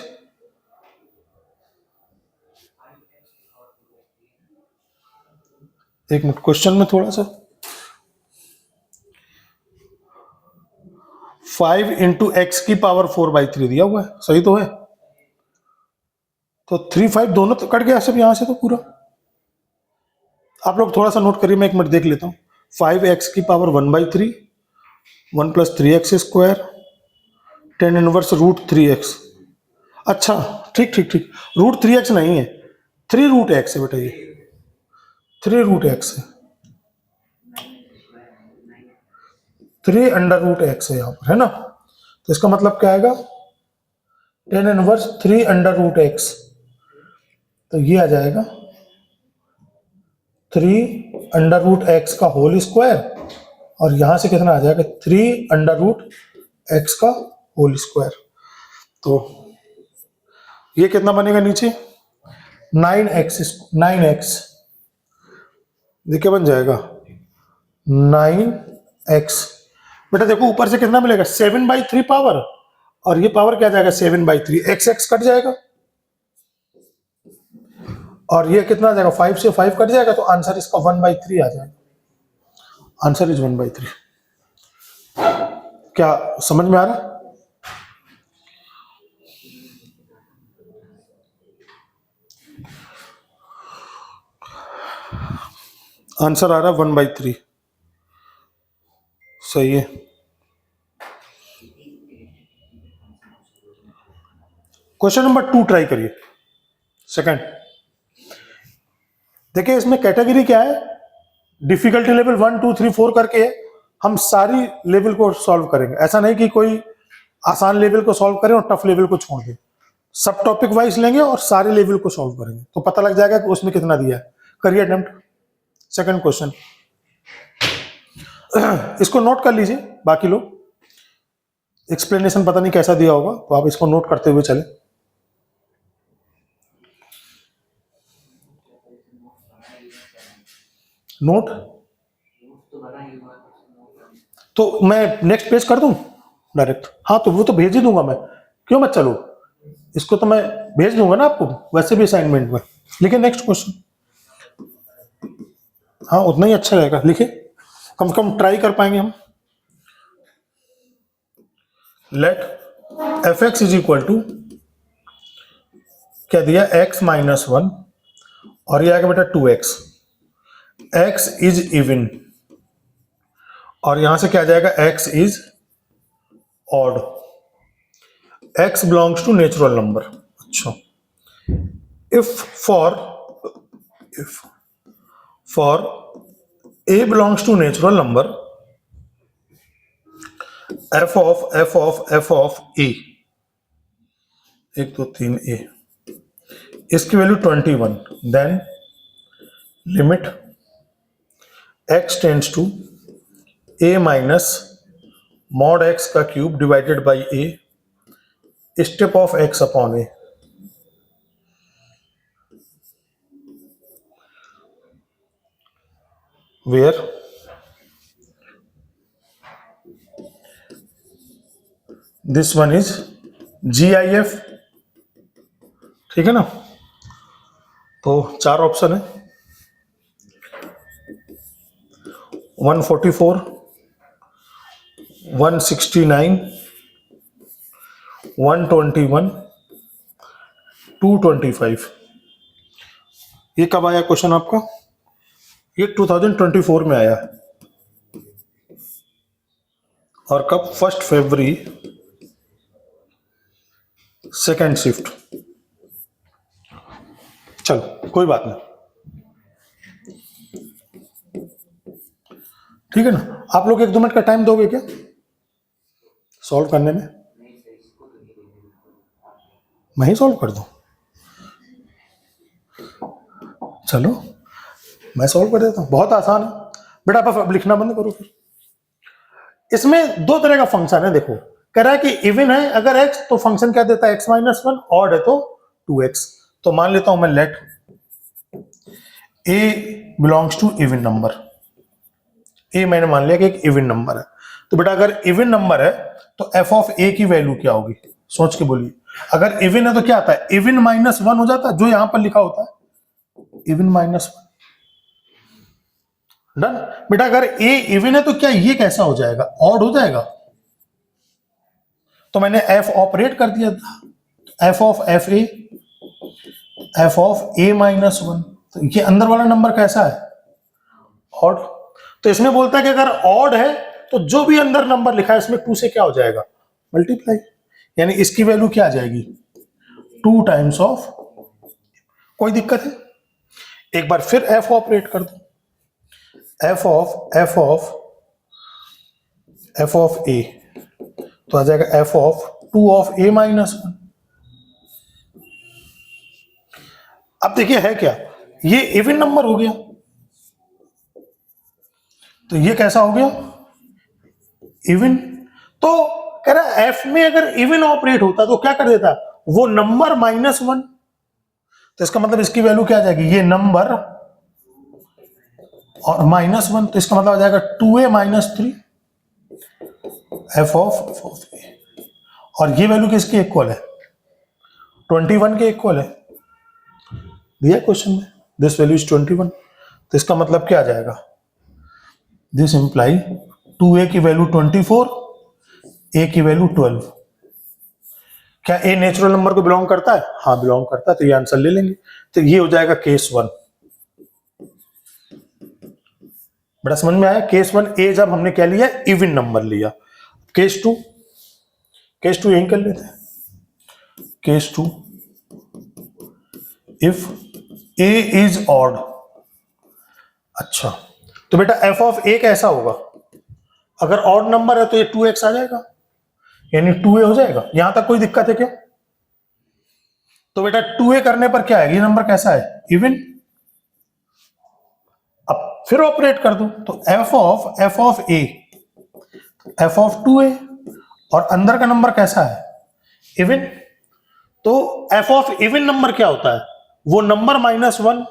एक मिनट, क्वेश्चन में थोड़ा सा 5 इंटू एक्स की पावर 4/3 दिया हुआ है, सही तो है, तो 3-5 दोनों तो कट गया सब यहां से, तो पूरा आप लोग थोड़ा सा नोट करिए, मैं 1 मिनट देख लेता हूं। 5x की power 1/3, 1 + 3x square, tan inverse √3x। अच्छा ठीक ठीक ठीक, √3x नहीं है, 3√x है बेटा, ये 3√x है, 3√x है यहाँ पर, है ना। तो इसका मतलब क्या आएगा, tan इनवर्स 3√x, तो ये आ जाएगा 3√x का होल स्क्वायर, और यहां से कितना आ जाएगा 3√x का होल स्क्वायर। तो ये कितना बनेगा नीचे 9x, देखिए बन जाएगा 9x। बेटा देखो ऊपर से कितना मिलेगा 7/3 पावर, और ये पावर क्या जाएगा 7/3, x कट जाएगा, और ये कितना आ जाएगा 5 से 5 कट जाएगा, तो आंसर इसका 1/3 आ जाएगा। Answer is 1/3। क्या समझ में आ रहा है? आंसर आ रहा है 1/3, सही है। क्वेश्चन नंबर 2 ट्राई करिए, सेकंड। देखिए इसमें कैटेगरी क्या है, डिफिकल्टी लेवल 1 2 3 4 करके है। हम सारी लेवल को सॉल्व करेंगे, ऐसा नहीं कि कोई आसान लेवल को सॉल्व करें और टफ लेवल को छोड़ दें। सब टॉपिक वाइज लेंगे और सारे लेवल को सॉल्व करेंगे, तो पता लग जाएगा कि उसमें कितना दिया है। करिए अटेम्प्ट, सेकंड क्वेश्चन। इसको नोट कर लीजिए, बाकी लोग एक्सप्लेनेशन पता नहीं कैसा दिया होगा, तो आप इसको नोट करते हुए चले। नोट तो मैं नेक्स्ट पेज कर दूं डायरेक्ट, हाँ तो वो तो भेज ही दूंगा मैं, क्यों मत चलो, इसको तो मैं भेज दूंगा ना आपको वैसे भी असाइनमेंट में। लिखिए नेक्स्ट क्वेश्चन, हाँ उतना ही अच्छा रहेगा, लिखिए, कम से कम ट्राई कर पाएंगे हम। Late f(x) is equal to, क्या दिया x - 1, और ये आएगा बेटा 2x, x इज इवन, और यहां से क्या जाएगा x is odd, x belongs to natural number. अच्छा, if for a belongs to natural number, f of a, 1 2 3 a, इसकी value 21, then limit x tends to a minus mod x का cube divided by a, step of x upon a। Where this one is GIF, ठीक है ना। तो 4 option है, 144, 169, 121, 225। ये कब आया क्वेश्चन आपका, ये 2024 में आया है, और कब 1 फरवरी, सेकेंड शिफ्ट। चलो कोई बात नहीं, ठीक है ना। आप लोग 1 2 मिनट का टाइम दोगे क्या सॉल्व करने में? मैं ही सॉल्व कर दूं? चलो मैं सॉल्व कर देता हूं, बहुत आसान है बेटा। आप अब लिखना बंद करो फिर। इसमें 2 तरह का फंक्शन है, देखो कह रहा है कि इवन है अगर x, तो फंक्शन क्या देता है x - 1, ऑड है तो 2x। तो मान लेता हूं मैं, let a belongs to even number, a मैंने मान लिया कि एक इवन नंबर है। तो बेटा अगर इवन नंबर है तो f ऑफ a की वैल्यू क्या होगी, सोच के बोलिए। अगर इवन है तो क्या आता है, इवन -1 हो जाता है, जो यहां पर लिखा होता है इवन -1, डन। बेटा अगर a इवन है तो क्या ये कैसा हो जाएगा, ऑड हो जाएगा। तो मैंने f ऑपरेट कर दिया, f of fa, f of a - 1, तो ये अंदर वाला नंबर कैसा है, ऑड। तो इसमें बोलता है कि अगर ऑड है तो जो भी अंदर नंबर लिखा है इसमें 2 से क्या हो जाएगा, मल्टीप्लाई, यानी इसकी वैल्यू क्या आ जाएगी 2 टाइम्स ऑफ। कोई दिक्कत है? एक बार फिर एफ ऑपरेट कर दो, एफ ऑफ ए, तो आ जाएगा F of 2 of A minus 1। अब देखिए है क्या, ये इवन नंबर हो गया, तो ये कैसा हो गया इवन। तो कह रहा है एफ में अगर इवन ऑपरेट होता तो क्या कर देता, वो नंबर -1, तो इसका मतलब इसकी वैल्यू क्या आ जाएगी, ये नंबर और -1, तो इसका मतलब आ जाएगा 2a - 3 एफ ऑफ ए, और ये वैल्यू किसकी इक्वल है 21 के इक्वल है, दिया क्वेश्चन में, दिस वैल्यू इज 21, तो इसका मतलब क्या आ जाएगा, दिस इंप्लाई 2a की वैल्यू 24, a की वैल्यू 12। क्या a नेचुरल नंबर को बिलोंग करता है, हाँ बिलोंग करता है, तो ये आंसर ले लेंगे, तो ये हो जाएगा केस 1। बड़ा समझ में आया, केस 1 a जब हमने क्या लिया इवन नंबर लिया। केस 2, यहीं कर लेते हैं, case 2 if a is odd. अच्छा, तो बेटा एफ ऑफ ए कैसा होगा, अगर ऑड नंबर है तो ये 2x आ जाएगा, यानी 2a हो जाएगा। यहां तक कोई दिक्कत है क्या? तो बेटा 2a करने पर क्या है, ये नंबर कैसा है इवन। अब फिर ऑपरेट कर दो, तो F of A, F of 2a, और अंदर का नंबर कैसा है इवन। तो एफ ऑफ इवन नंबर क्या होता है, वो नंबर -1,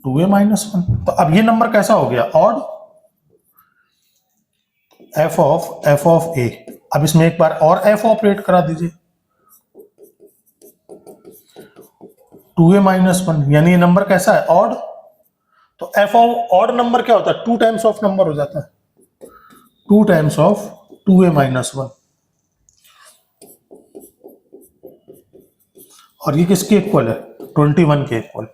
2a -1, तो अब ये नंबर कैसा हो गया ऑड, एफ ऑफ ए। अब इसमें एक बार और एफ ऑपरेट करा दीजिए, 2a -1, यानी ये नंबर कैसा है ऑड, तो एफ ऑफ ऑड नंबर क्या होता है 2 टाइम्स ऑफ नंबर हो जाता है, 2 टाइम्स ऑफ 2a -1, और ये किसके इक्वल है 21 के इक्वल,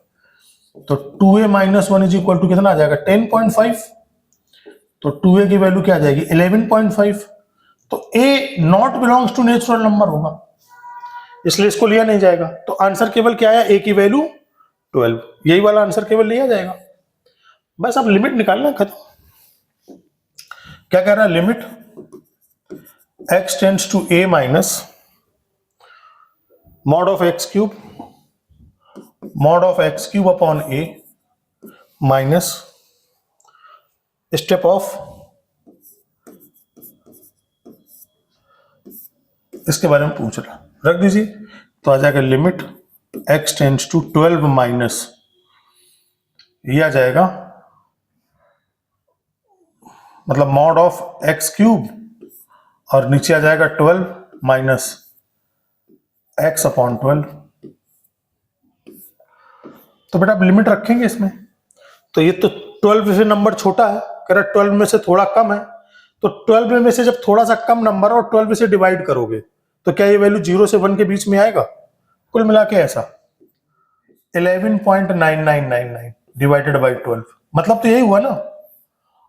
तो 2a -1 इज इक्वल टू कितना आ जाएगा 10.5, तो 2a की वैल्यू क्या आ जाएगी 11.5, तो a not belongs to natural number होगा, इसलिए इसको लिया नहीं जाएगा। तो आंसर केवल क्या है, a की वैल्यू 12, यही वाला आंसर केवल लिया जाएगा। बस अब लिमिट निकालना, खत्म। क्या कह रहा है, limit x tends to a minus mod of x cube upon a minus step of, इसके बारे में पूछ रहा, रख दीजिए, तो आ जाएगा limit x tends to 12 minus, ये आ जाएगा मतलब मॉड ऑफ x क्यूब, और नीचे आ जाएगा 12 माइनस x अपॉन 12। तो बेटा आप लिमिट रखेंगे इसमें, तो ये तो 12 से नंबर छोटा है, कह रहा 12 में से थोड़ा कम है, तो 12 में से जब थोड़ा सा कम नंबर और 12 से डिवाइड करोगे तो क्या ये वैल्यू 0 से 1 के बीच में आएगा, कुल मिला के ऐसा 11.9999 डिवाइडेड बाई 12, मतलब तो यही हुआ ना,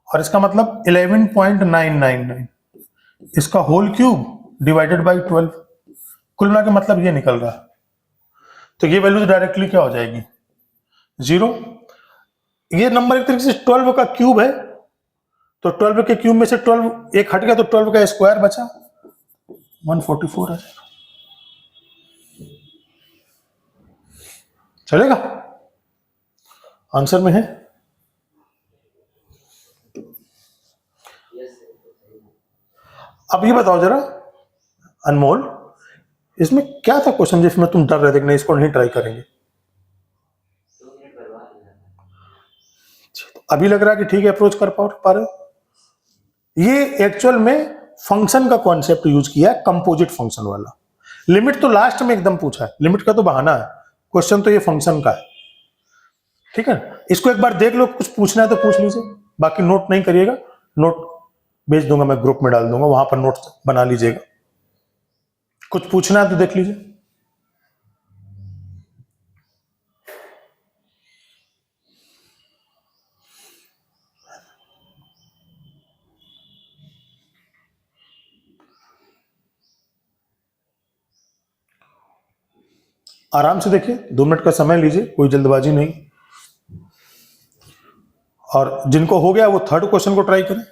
और इसका मतलब 11.999, इसका होल क्यूब डिवाइडेड बाई 12, कुल मिला के मतलब ये निकल रहा है। तो ये वैल्यू डायरेक्टली क्या हो जाएगी 0। ये नंबर एक तरीके से 12 का क्यूब है, तो 12 के क्यूब में से 12 एक हट गया, तो 12 का स्क्वायर बचा 144 आ जाएगा, चलेगा, आंसर में है। अब ये बताओ जरा अनमोल, इसमें क्या था क्वेश्चन जिसमें तुम डर रहे थे कि नहीं इसको नहीं ट्राई करेंगे, तो अभी लग रहा है कि ठीक है अप्रोच कर पा रहे हो। ये एक्चुअल में फंक्शन का कॉन्सेप्ट यूज किया है, कंपोजिट फंक्शन वाला। लिमिट तो लास्ट में एकदम पूछा है, लिमिट का तो बहाना है, क्वेश्चन तो ये फंक्शन का है, ठीक है। इसको एक बार देख लो, कुछ पूछना है तो पूछ लीजिए, बाकी नोट नहीं करिएगा, नोट भेज दूंगा मैं, ग्रुप में डाल दूंगा, वहां पर नोट बना लीजिएगा, कुछ पूछना है तो देख लीजिए। आराम से देखिए, 2 मिनट का समय लीजिए, कोई जल्दबाजी नहीं। और जिनको हो गया वो थर्ड क्वेश्चन को ट्राई करें।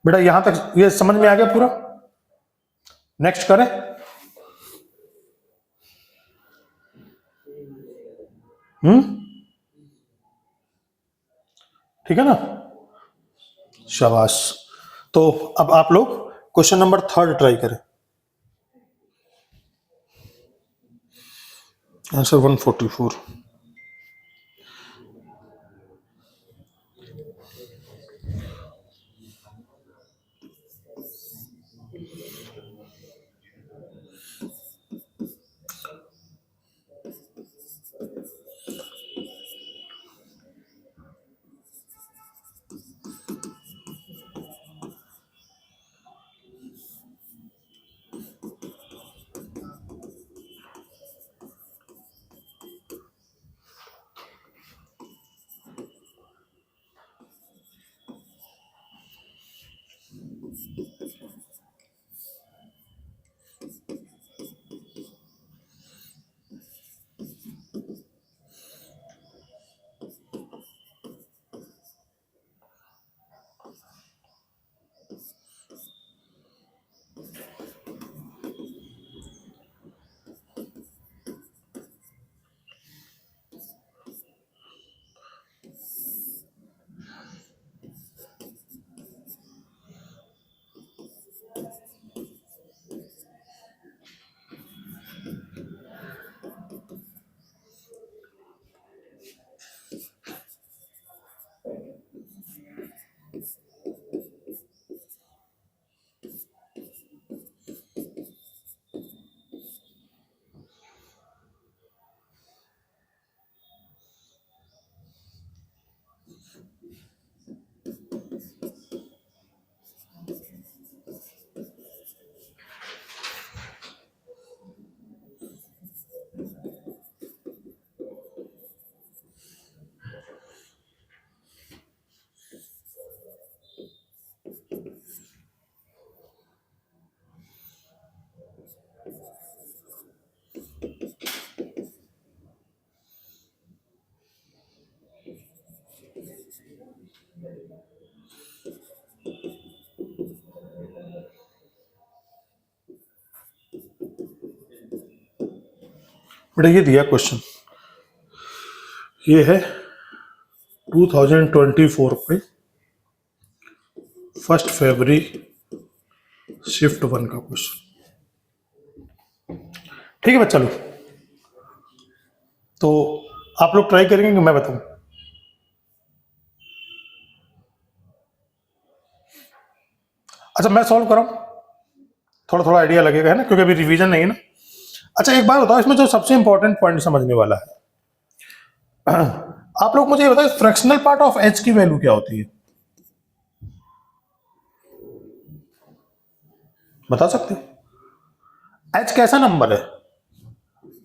बेटा यहां तक ये समझ में आ गया पूरा? नेक्स्ट करें। ठीक है ना, शाबाश। तो अब आप लोग क्वेश्चन नंबर 3 ट्राई करें। आंसर 144। बेटा ये दिया क्वेश्चन, ये है 2024 पे 1 फरवरी शिफ्ट 1 का क्वेश्चन। ठीक है बच्चा लोग, तो आप लोग ट्राई करेंगे कि मैं बताऊं? अच्छा मैं सॉल्व कराऊं, थोड़ा थोड़ा आइडिया लगेगा, है ना, क्योंकि अभी रिवीजन नहीं है ना। अच्छा एक बात बताओ, इसमें जो सबसे इंपॉर्टेंट पॉइंट समझने वाला है, आप लोग मुझे ये बताओ फ्रैक्शनल पार्ट ऑफ एच की वैल्यू क्या होती है? बता सकते हो? एच कैसा नंबर है?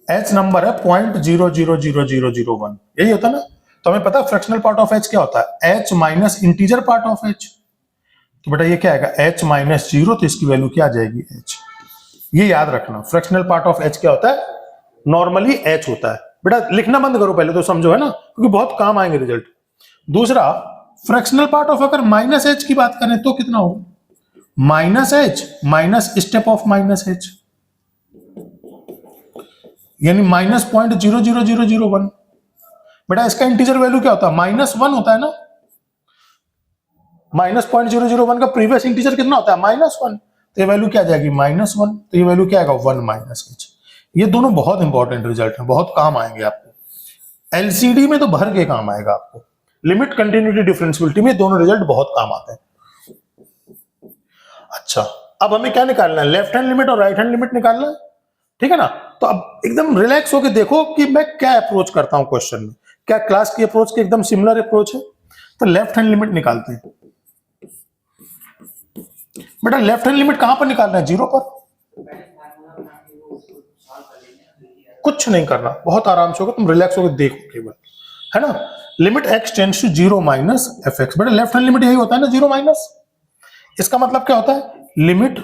एच नंबर है 0.000001, यही होता है ना। तो हमें पता है फ्रैक्शनल पार्ट ऑफ एच क्या होता है, H minus integer part of H. तो बेटा ये क्या आएगा, एच माइनस 0, तो इसकी वैल्यू क्या आ जाएगी, एच। ये याद रखना, फ्रैक्शनल पार्ट ऑफ एच क्या होता है, नॉर्मली एच होता है। बेटा लिखना बंद करो पहले तो, समझो, है ना, क्योंकि बहुत काम आएंगे रिजल्ट। दूसरा, फ्रैक्शनल पार्ट ऑफ अगर माइनस एच की बात करें तो कितना होगा, minus H minus step of minus H, यानी माइनस 0.00001। बेटा इसका इंटीजर वैल्यू क्या होता है, -1 होता है ना। -0.001 का प्रीवियस इंटीजर कितना होता है, -1। तो ये वैल्यू क्या आ जाएगी, -1। तो ये वैल्यू क्या आएगा, 1 माइनस एच। ये दोनों बहुत इंपॉर्टेंट रिजल्ट हैं, बहुत काम आएंगे आपको। एलसीडी में तो भर के काम आएगा आपको, लिमिट कंटिन्यूटी डिफरेंशियबिलिटी में दोनों रिजल्ट बहुत काम आते हैं। अच्छा अब हमें क्या निकालना है, लेफ्ट हैंड लिमिट और राइट हैंड लिमिट निकालना है, ठीक है ना। तो अब एकदम रिलैक्स होकर देखो कि मैं क्या अप्रोच करता हूं क्वेश्चन में, क्या क्लास की अप्रोच के एकदम सिमिलर अप्रोच है। तो लेफ्ट हैंड लिमिट निकालते हैं। बेटा लेफ्ट हैंड लिमिट कहां पर निकालना है, 0 पर। कुछ नहीं करना, बहुत आराम से होगा, तुम रिलैक्स होकर देखो केवल, है ना। Limit x tends to 0 minus f x, बेटा लेफ्ट हैंड लिमिट यही होता है ना, 0 माइनस। इसका मतलब क्या होता है, limit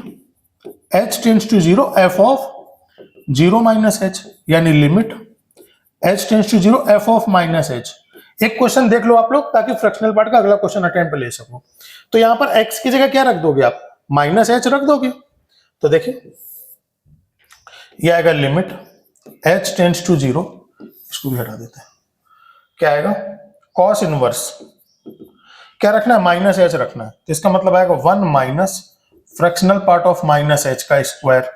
h tends to 0 f of 0 minus h, यानी limit h tends to 0 f of minus h। एक क्वेश्चन देख लो आप लोग, ताकि फ्रैक्शनल पार्ट का अगला क्वेश्चन अटेम्प्ट ले सको। तो यहां पर x की जगह क्या रख दोगे आप, माइनस h रख दोगे। तो देखिए ये आएगा लिमिट h टेंड्स टू 0, इसको भी हटा देते हैं, क्या आएगा cos इनवर्स, क्या रखना है, माइनस h रखना है। तो इसका मतलब आएगा 1 minus fractional part of minus h का square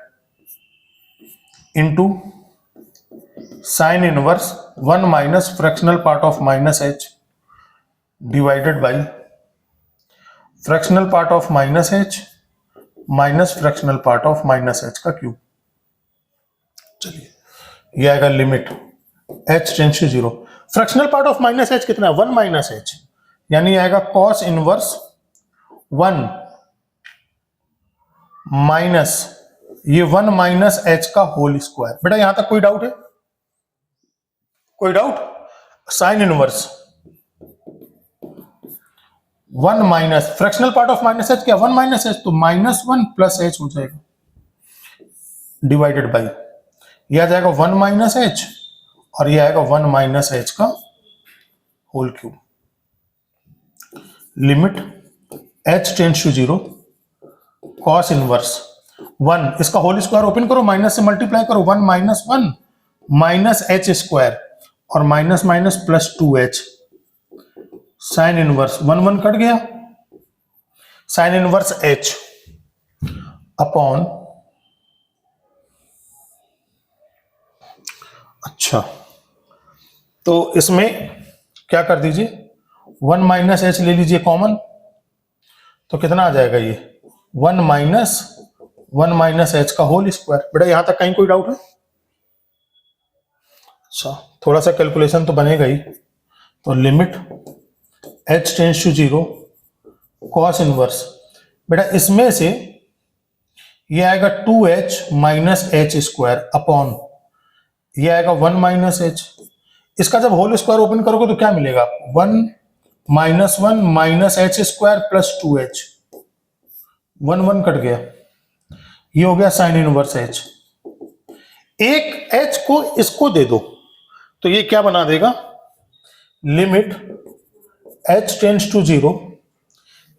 into sine inverse 1 minus fractional part of minus h divided by fractional part of minus h minus fractional part of minus h का cube. चलिए ये आएगा limit h tends to 0, fractional part of minus h कितना है, 1 minus h, यानी आएगा cos inverse 1 minus ये 1 minus h का होल स्क्वायर। बेटा यहां तक कोई डाउट है, कोई doubt, sign inverse 1 minus fractional part of minus h क्या, 1 माइनस h, तो माइनस 1 प्लस h हो जाएगा डिवाइडेड बाई, ये आ जाएगा 1 माइनस h और ये आएगा 1 माइनस h का whole cube. Limit h tends to 0 cos inverse 1, इसका होल स्क्वायर ओपन करो, माइनस से मल्टीप्लाई करो, 1 माइनस 1 माइनस h स्क्वायर और minus minus plus 2h, sine inverse 1 1 cut गया, साइन इनवर्स h अपॉन, अच्छा तो इसमें क्या कर दीजिए, 1 माइनस h ले लीजिए कॉमन, तो कितना आ जाएगा ये 1 माइनस h का होल स्क्वायर। बेटा यहां तक कहीं कोई डाउट है, अच्छा थोड़ा सा कैलकुलेशन तो बनेगा ही। तो limit h tends to 0 cos inverse, बेटा इसमें से ये आएगा 2h minus h square upon ये आएगा 1 माइनस h, इसका जब होल स्क्वायर ओपन करोगे तो क्या मिलेगा आपको, 1 minus 1 minus h square plus 2h, 1 1 cut गया, ये हो गया साइन इनवर्स h। एक h को इसको दे दो तो ये क्या बना देगा, लिमिट h टेंड्स टू 0,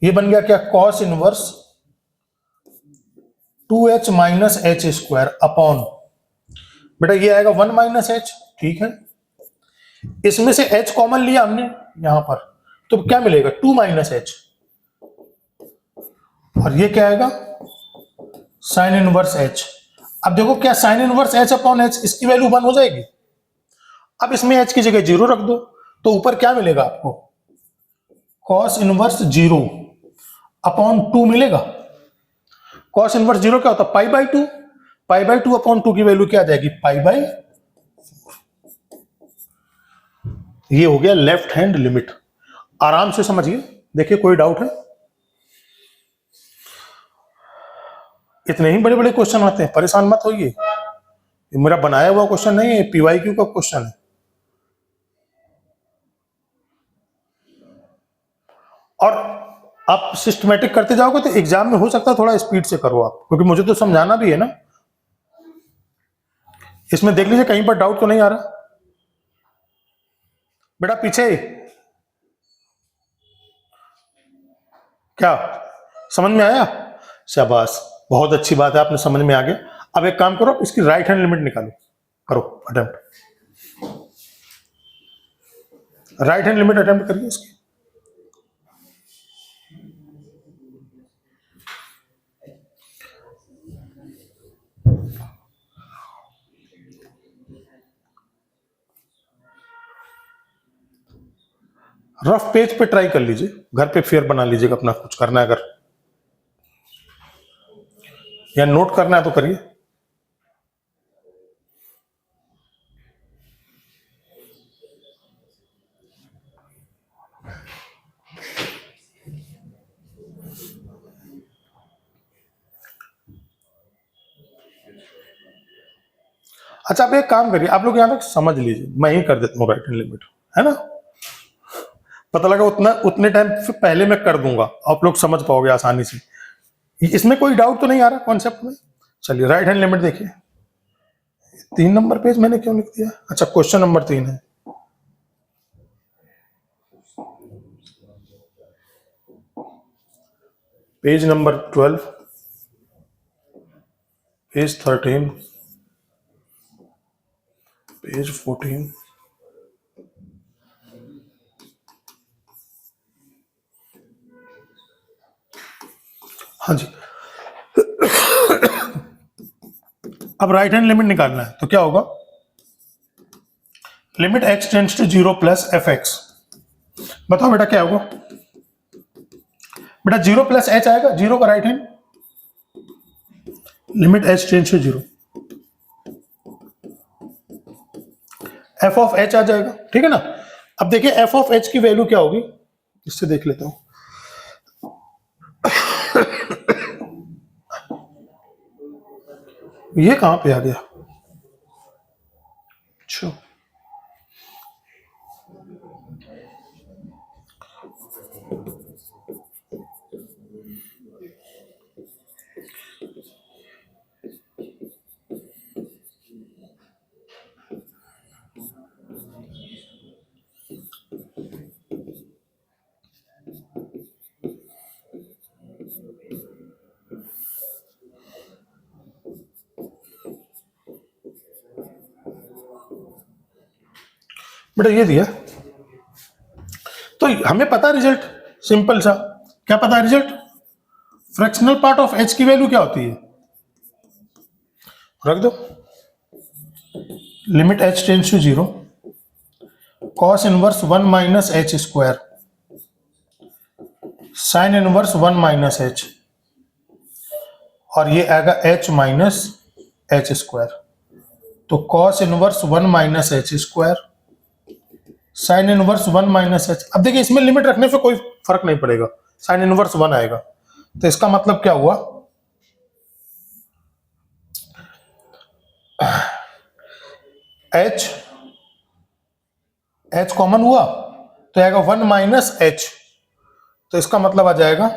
ये बन गया क्या, cos inverse 2h minus h square upon, बेटा ये आएगा 1 माइनस h, ठीक है, इसमें से h कॉमन लिया हमने यहां पर, तो क्या मिलेगा 2 माइनस h, और ये क्या आएगा साइन इनवर्स h। अब देखो क्या sign inverse h upon h, इसकी वैल्यू 1 हो जाएगी। अब इसमें h की जगह 0 रख दो, तो ऊपर क्या मिलेगा आपको, cos इनवर्स 0 अपॉन 2 मिलेगा। cos इनवर्स 0 क्या होता है, pi by 2, pi by 2 upon 2 की वैल्यू क्या आ जाएगी, पाई बाई 4। ये हो गया लेफ्ट हैंड लिमिट, आराम से समझिए, देखिए कोई डाउट है, इतने ही बड़े बड़े क्वेश्चन आते हैं, परेशान मत होइए, ये मेरा बनाया हुआ क्वेश्चन नहीं है, पीवाईक्यू का क्वेश्चन है। और आप सिस्टमेटिक करते जाओगे तो एग्जाम में हो सकता है थोड़ा स्पीड से करो आप, क्योंकि मुझे तो समझाना भी है ना। इसमें देख लीजिए कहीं पर डाउट तो नहीं आ रहा, बेटा पीछे क्या समझ में आया, शाबाश, बहुत अच्छी बात है, आपने समझ में आ गया। अब एक काम करो, इसकी राइट हैंड लिमिट निकालो, करो attempt, right hand limit attempt करिए इसकी। रफ पेज पे ट्राई कर लीजिए, घर पे फेयर बना लीजिएगा अपना, कुछ करना है अगर, या नोट करना है तो करिए। अच्छा आप एक काम करिए, आप लोग यहां तक समझ लीजिए, मैं ही कर देता हूँ राइट हैंड लिमिट, है ना। पता लगा उतने टाइम पहले मैं कर दूंगा, आप लोग समझ पाओगे आसानी से। इसमें कोई डाउट तो नहीं आ रहा कॉन्सेप्ट में? चलिए राइट हैंड लिमिट देखिए, 3 नंबर पेज मैंने क्यों लिख दिया? अच्छा क्वेश्चन नंबर 3 है। पेज नंबर 12, पेज 13, पेज 14, हाँ जी। अब राइट हैंड लिमिट निकालना है तो क्या होगा? Limit x tends to 0 plus f x. बताओ बेटा क्या होगा? बेटा 0 प्लस एच आएगा, 0 का right hand, limit h tends to 0, f of h आ जाएगा, ठीक है ना। अब देखिए एफ ऑफ h की वैल्यू क्या होगी, इससे देख लेता हूं। ये कहां पे आ गया? अच्छा बेटा ये दिया, तो हमें पता रिजल्ट सिंपल सा, क्या पता result? Fractional part of h की वैल्यू क्या होती है? रख दो, limit h tends to 0, cos inverse 1 minus h square, sine inverse 1 minus h, और ये आएगा h माइनस एच स्क्वायर। तो cos inverse 1 minus h square, sine inverse 1 minus h. अब देखिए इसमें लिमिट रखने से कोई फर्क नहीं पड़ेगा, साइन इनवर्स 1 आएगा। तो इसका मतलब क्या हुआ? एच कॉमन हुआ तो आएगा 1 माइनस एच, तो इसका मतलब आ जाएगा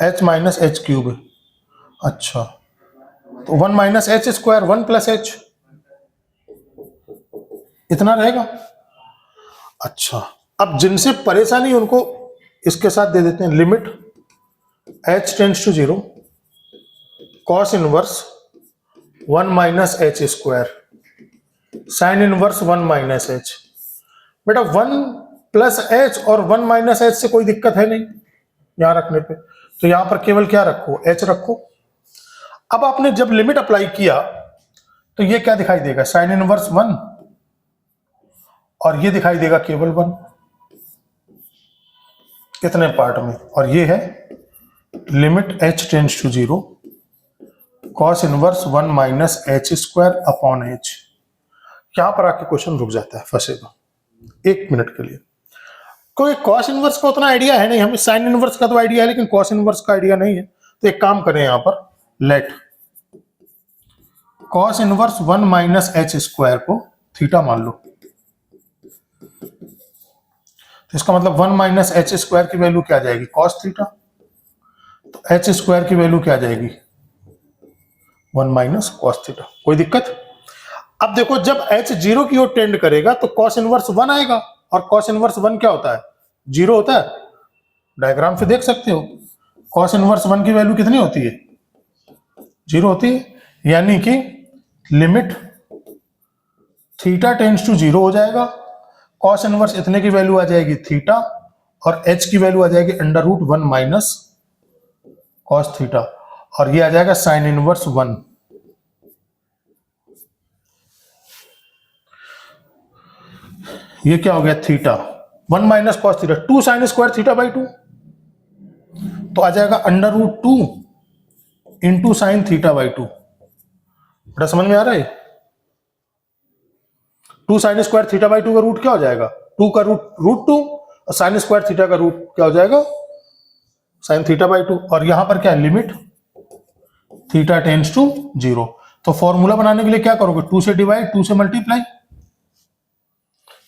h माइनस एच क्यूब। अच्छा तो 1 minus h square 1 plus H, इतना रहेगा। अच्छा अब जिनसे परेशानी उनको इसके साथ दे देते हैं, limit h tends to 0, cos inverse 1 minus h square, sine inverse 1 minus h. बेटा 1 प्लस एच और 1 माइनस एच से कोई दिक्कत है नहीं यहां रखने पे, तो यहां पर केवल क्या रखो? h रखो। अब आपने जब लिमिट अप्लाई किया तो ये क्या दिखाई देगा? साइन इनवर्स 1, और ये दिखाई देगा केवल 1 कितने पार्ट में, और ये है limit h tends to 0, cos inverse 1 minus h square upon h। यहां पर आके क्वेश्चन रुक जाता है, फंसेगा 1 मिनट के लिए। कोई कॉस इनवर्स का उतना आइडिया है नहीं, हमें साइन इनवर्स का तो आइडिया है लेकिन कॉस इनवर्स का आइडिया नहीं है। तो एक काम करें, यहां पर let cos inverse 1 minus h square को थीटा मान लो। तो इसका मतलब 1 माइनस एच स्क्वायर की वैल्यू क्या आ जाएगी? Cos theta. तो एच स्क्वायर की वैल्यू क्या आ जाएगी? 1 माइनस कॉस थीटा। कोई दिक्कत? अब देखो जब h 0 की ओर टेंड करेगा तो कॉस इनवर्स 1 आएगा, और कॉस इनवर्स 1 क्या होता है? 0 होता है। डायग्राम से देख सकते हो कॉस इनवर्स 1 की वैल्यू कितनी होती है? 0 होती है, यानी कि लिमिट थीटा टेंड्स टू 0 हो जाएगा, कॉस इनवर्स इतने की वैल्यू आ जाएगी थीटा, और h की वैल्यू आ जाएगी under root 1 minus cos theta, और ये आ जाएगा साइन इनवर्स 1। ये क्या हो गया? Theta 1 minus cos theta, 2 sine square theta by 2, तो आ जाएगा under root 2 into sine theta by 2। बड़ा समझ में आ रहा है? 2 साइन स्क्वायर थीटा बाई 2 का रूट क्या हो जाएगा? 2 का रूट 2, और साइन स्क्वायर थीटा का रूट क्या हो जाएगा? Sine theta by 2। और यहां पर क्या है? Limit theta tends to 0। तो फॉर्मूला बनाने के लिए क्या करोगे, 2 से डिवाइड, 2 से मल्टीप्लाई।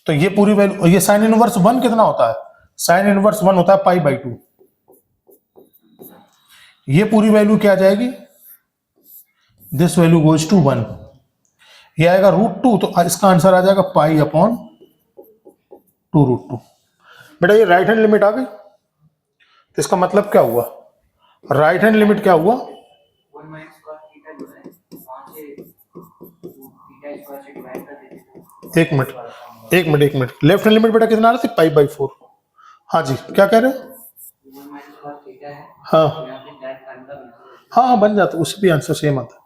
तो ये पूरी वैल्यू, ये साइन इनवर्स 1 कितना होता है, साइन इनवर्स 1 होता है π/2। ये पूरी वैल्यू क्या आ जाएगी, दिस वैल्यू गोज टू 1। ये आएगा √2, तो इसका आंसर आ जाएगा π/2√2। बेटा ये राइट हैंड लिमिट आ गई, तो इसका मतलब क्या हुआ, राइट हैंड लिमिट क्या हुआ, 1 माइनस cos थीटा जो है वहाँ से थीटा स्क्वायर से डिवाइड कर देते हैं। एक मिनट, लेफ्ट हैंड लिमिट बेटा कितना आ रहा था, π/4। हाँ जी, क्या कह रहे हो, 1 माइनस cos थीटा है, हाँ यहाँ पे दैट फार्मूला बना है। हाँ बन जाता, उससे भी आंसर सेम आता है।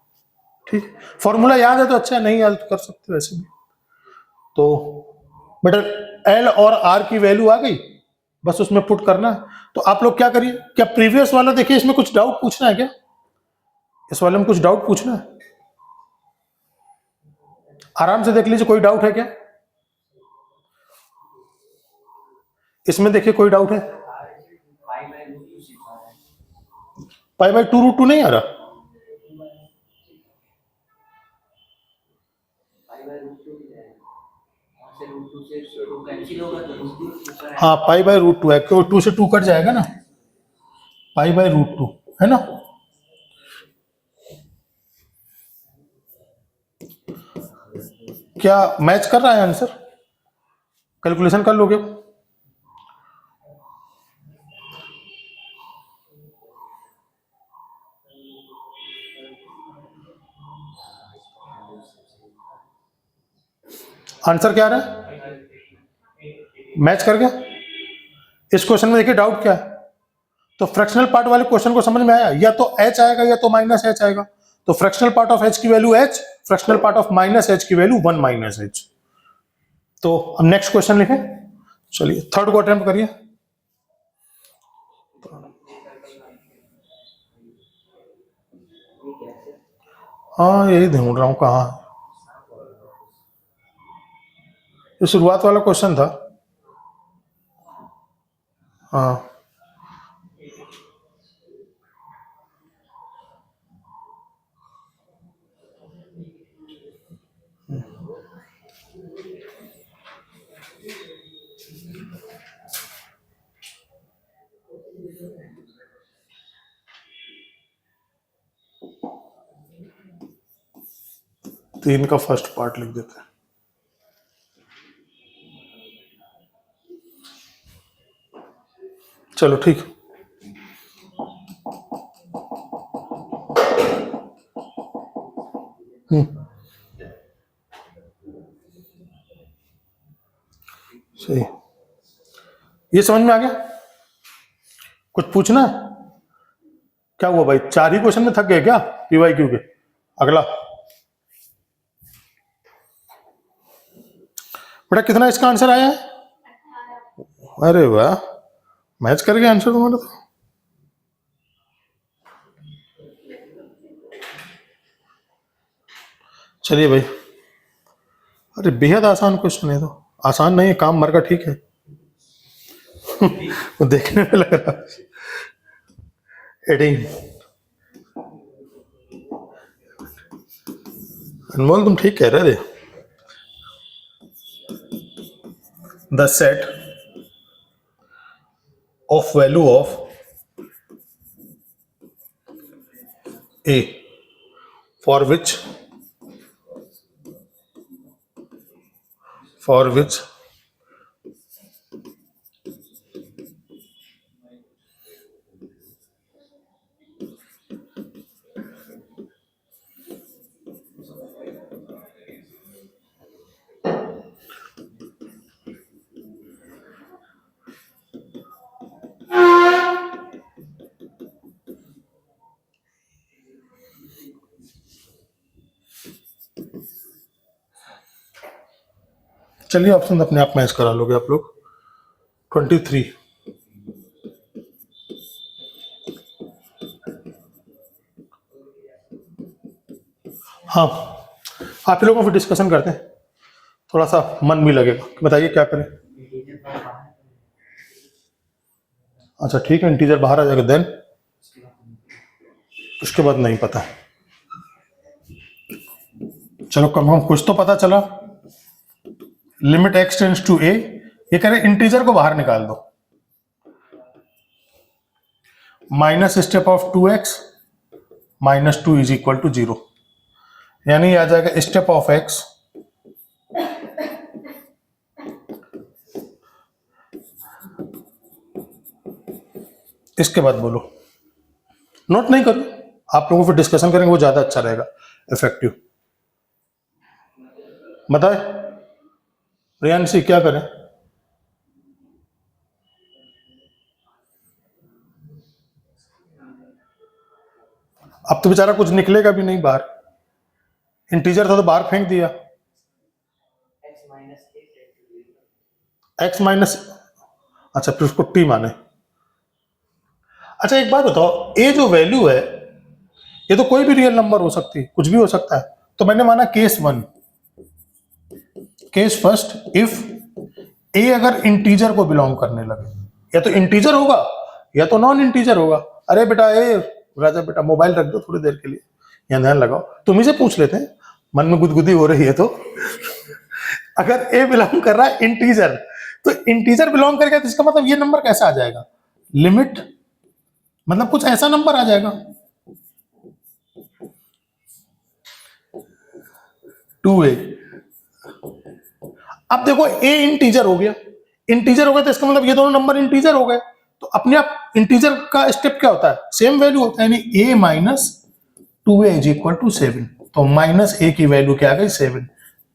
ठीक, फॉर्मूला याद है तो अच्छा है, नहीं याद तो कर सकते हो वैसे भी। तो बेटा एल और आर की वैल्यू आ गई, बस उसमें पुट करना है। तो आप लोग क्या करिए, क्या प्रीवियस वाला देखिए, इसमें कुछ डाउट पूछना है क्या, इस वाले में कुछ डाउट पूछना है, आराम से देख लीजिए, कोई डाउट है क्या इसमें, देखिए कोई डाउट है, π/2√2 नहीं आ रहा, हाँ π/√2 है, क्यों 2 से 2 कट जाएगा ना, π/√2 है ना। क्या मैच कर रहा है आंसर, कैलकुलेशन कर लोगे, आंसर क्या आ रहा है, मैच कर गया। इस क्वेश्चन में देखिए डाउट क्या है, तो फ्रैक्शनल पार्ट वाले क्वेश्चन को समझ में आया, या तो h आएगा या तो -h आएगा। तो फ्रैक्शनल पार्ट ऑफ h की value h, fractional part of -h की वैल्यू 1 - h। तो अब नेक्स्ट क्वेश्चन लिखें, चलिए थर्ड को अटेम्प्ट करिए। हाँ यही ढूंढ रहा हूं कहाँ है, ये शुरुआत वाला क्वेश्चन था, हाँ तीन का फर्स्ट पार्ट लिख देते हैं। चलो ठीक, सही, ये समझ में आ गया, कुछ पूछना है, क्या हुआ भाई, 4 ही क्वेश्चन में थक गए क्या PYQ के, अगला बेटा कितना इसका आंसर आया है, अरे वाह, मैच कर गया आंसर तुम्हारा तो। चलिए भाई, अरे बेहद आसान क्वेश्चन है, तो आसान नहीं है, काम मर का ठीक है। वो देखने में लग रहा 18, अनमोल तुम ठीक कह रहे थे, the set of value of A for which चलिए ऑप्शन अपने आप मैच करा लोगे आप लोग। 23, हाँ आप लोगों को फिर डिस्कशन करते हैं, थोड़ा सा मन भी लगेगा, बताइए क्या करें। अच्छा ठीक है, इंटीजर बाहर आ जाएगा, देन उसके बाद नहीं पता। चलो कम से कम कुछ तो पता चला। Limit x tends to a, ये कह रहे इंटीजर को बाहर निकाल दो, minus step of 2x minus 2 is equal to 0, यानी आ जाएगा स्टेप ऑफ x इसके बाद बोलो, नोट नहीं करो, आप लोगों फिर डिस्कशन करेंगे, वो ज्यादा अच्छा रहेगा, इफेक्टिव। बताए रियांशी क्या करें? अब तो बेचारा कुछ निकलेगा भी नहीं बाहर, इंटीजर था तो बाहर फेंक दिया। x माइनस, अच्छा फिर उसको t माने। अच्छा एक बात बताओ, a जो वैल्यू है ये तो कोई भी रियल नंबर हो सकती है, कुछ भी हो सकता है, तो मैंने माना case 1, case first, if a अगर इंटीजर को बिलोंग करने लगे, या तो इंटीजर होगा या तो नॉन इंटीजर होगा। अरे बेटा ए राजा बेटा मोबाइल रख दो थोड़ी देर के लिए, यहाँ ध्यान लगाओ, तुम ही से पूछ लेते हैं, मन में गुदगुदी हो रही है तो अगर a बिलोंग कर रहा है इंटीजर, तो इंटीजर बिलोंग करेगा तो इसका मतलब ये नंबर कैसा आ जाएगा, लिमिट मतलब कुछ ऐसा नंबर आ जाएगा 2a। अब देखो a इंटीजर हो गया, इंटीजर हो गया तो इसका मतलब ये दोनों नंबर इंटीजर हो गए, तो अपने आप इंटीजर का स्टेप क्या होता है, सेम वैल्यू होता है, यानी a minus 2a is equal to 7। तो माइनस a की वैल्यू क्या आ गई 7,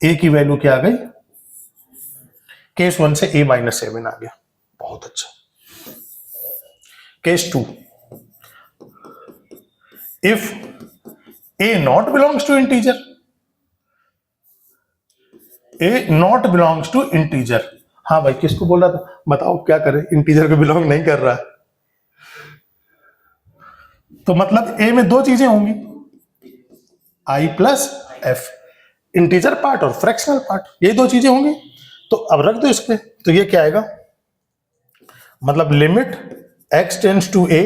a की वैल्यू क्या आ गई, केस 1 से a माइनस 7 आ गया, बहुत अच्छा। Case 2, if a not belongs to integer, a not belongs to integer, हाँ भाई किसको बोल रहा था बताओ, क्या करे, इंटीजर को बिलोंग नहीं कर रहा है, तो मतलब a में दो चीजें होंगी, i plus f, integer part और फ्रैक्शनल पार्ट, ये दो चीजें होंगी। तो अब रख दो इस पे, तो ये क्या आएगा, मतलब limit x tends to a,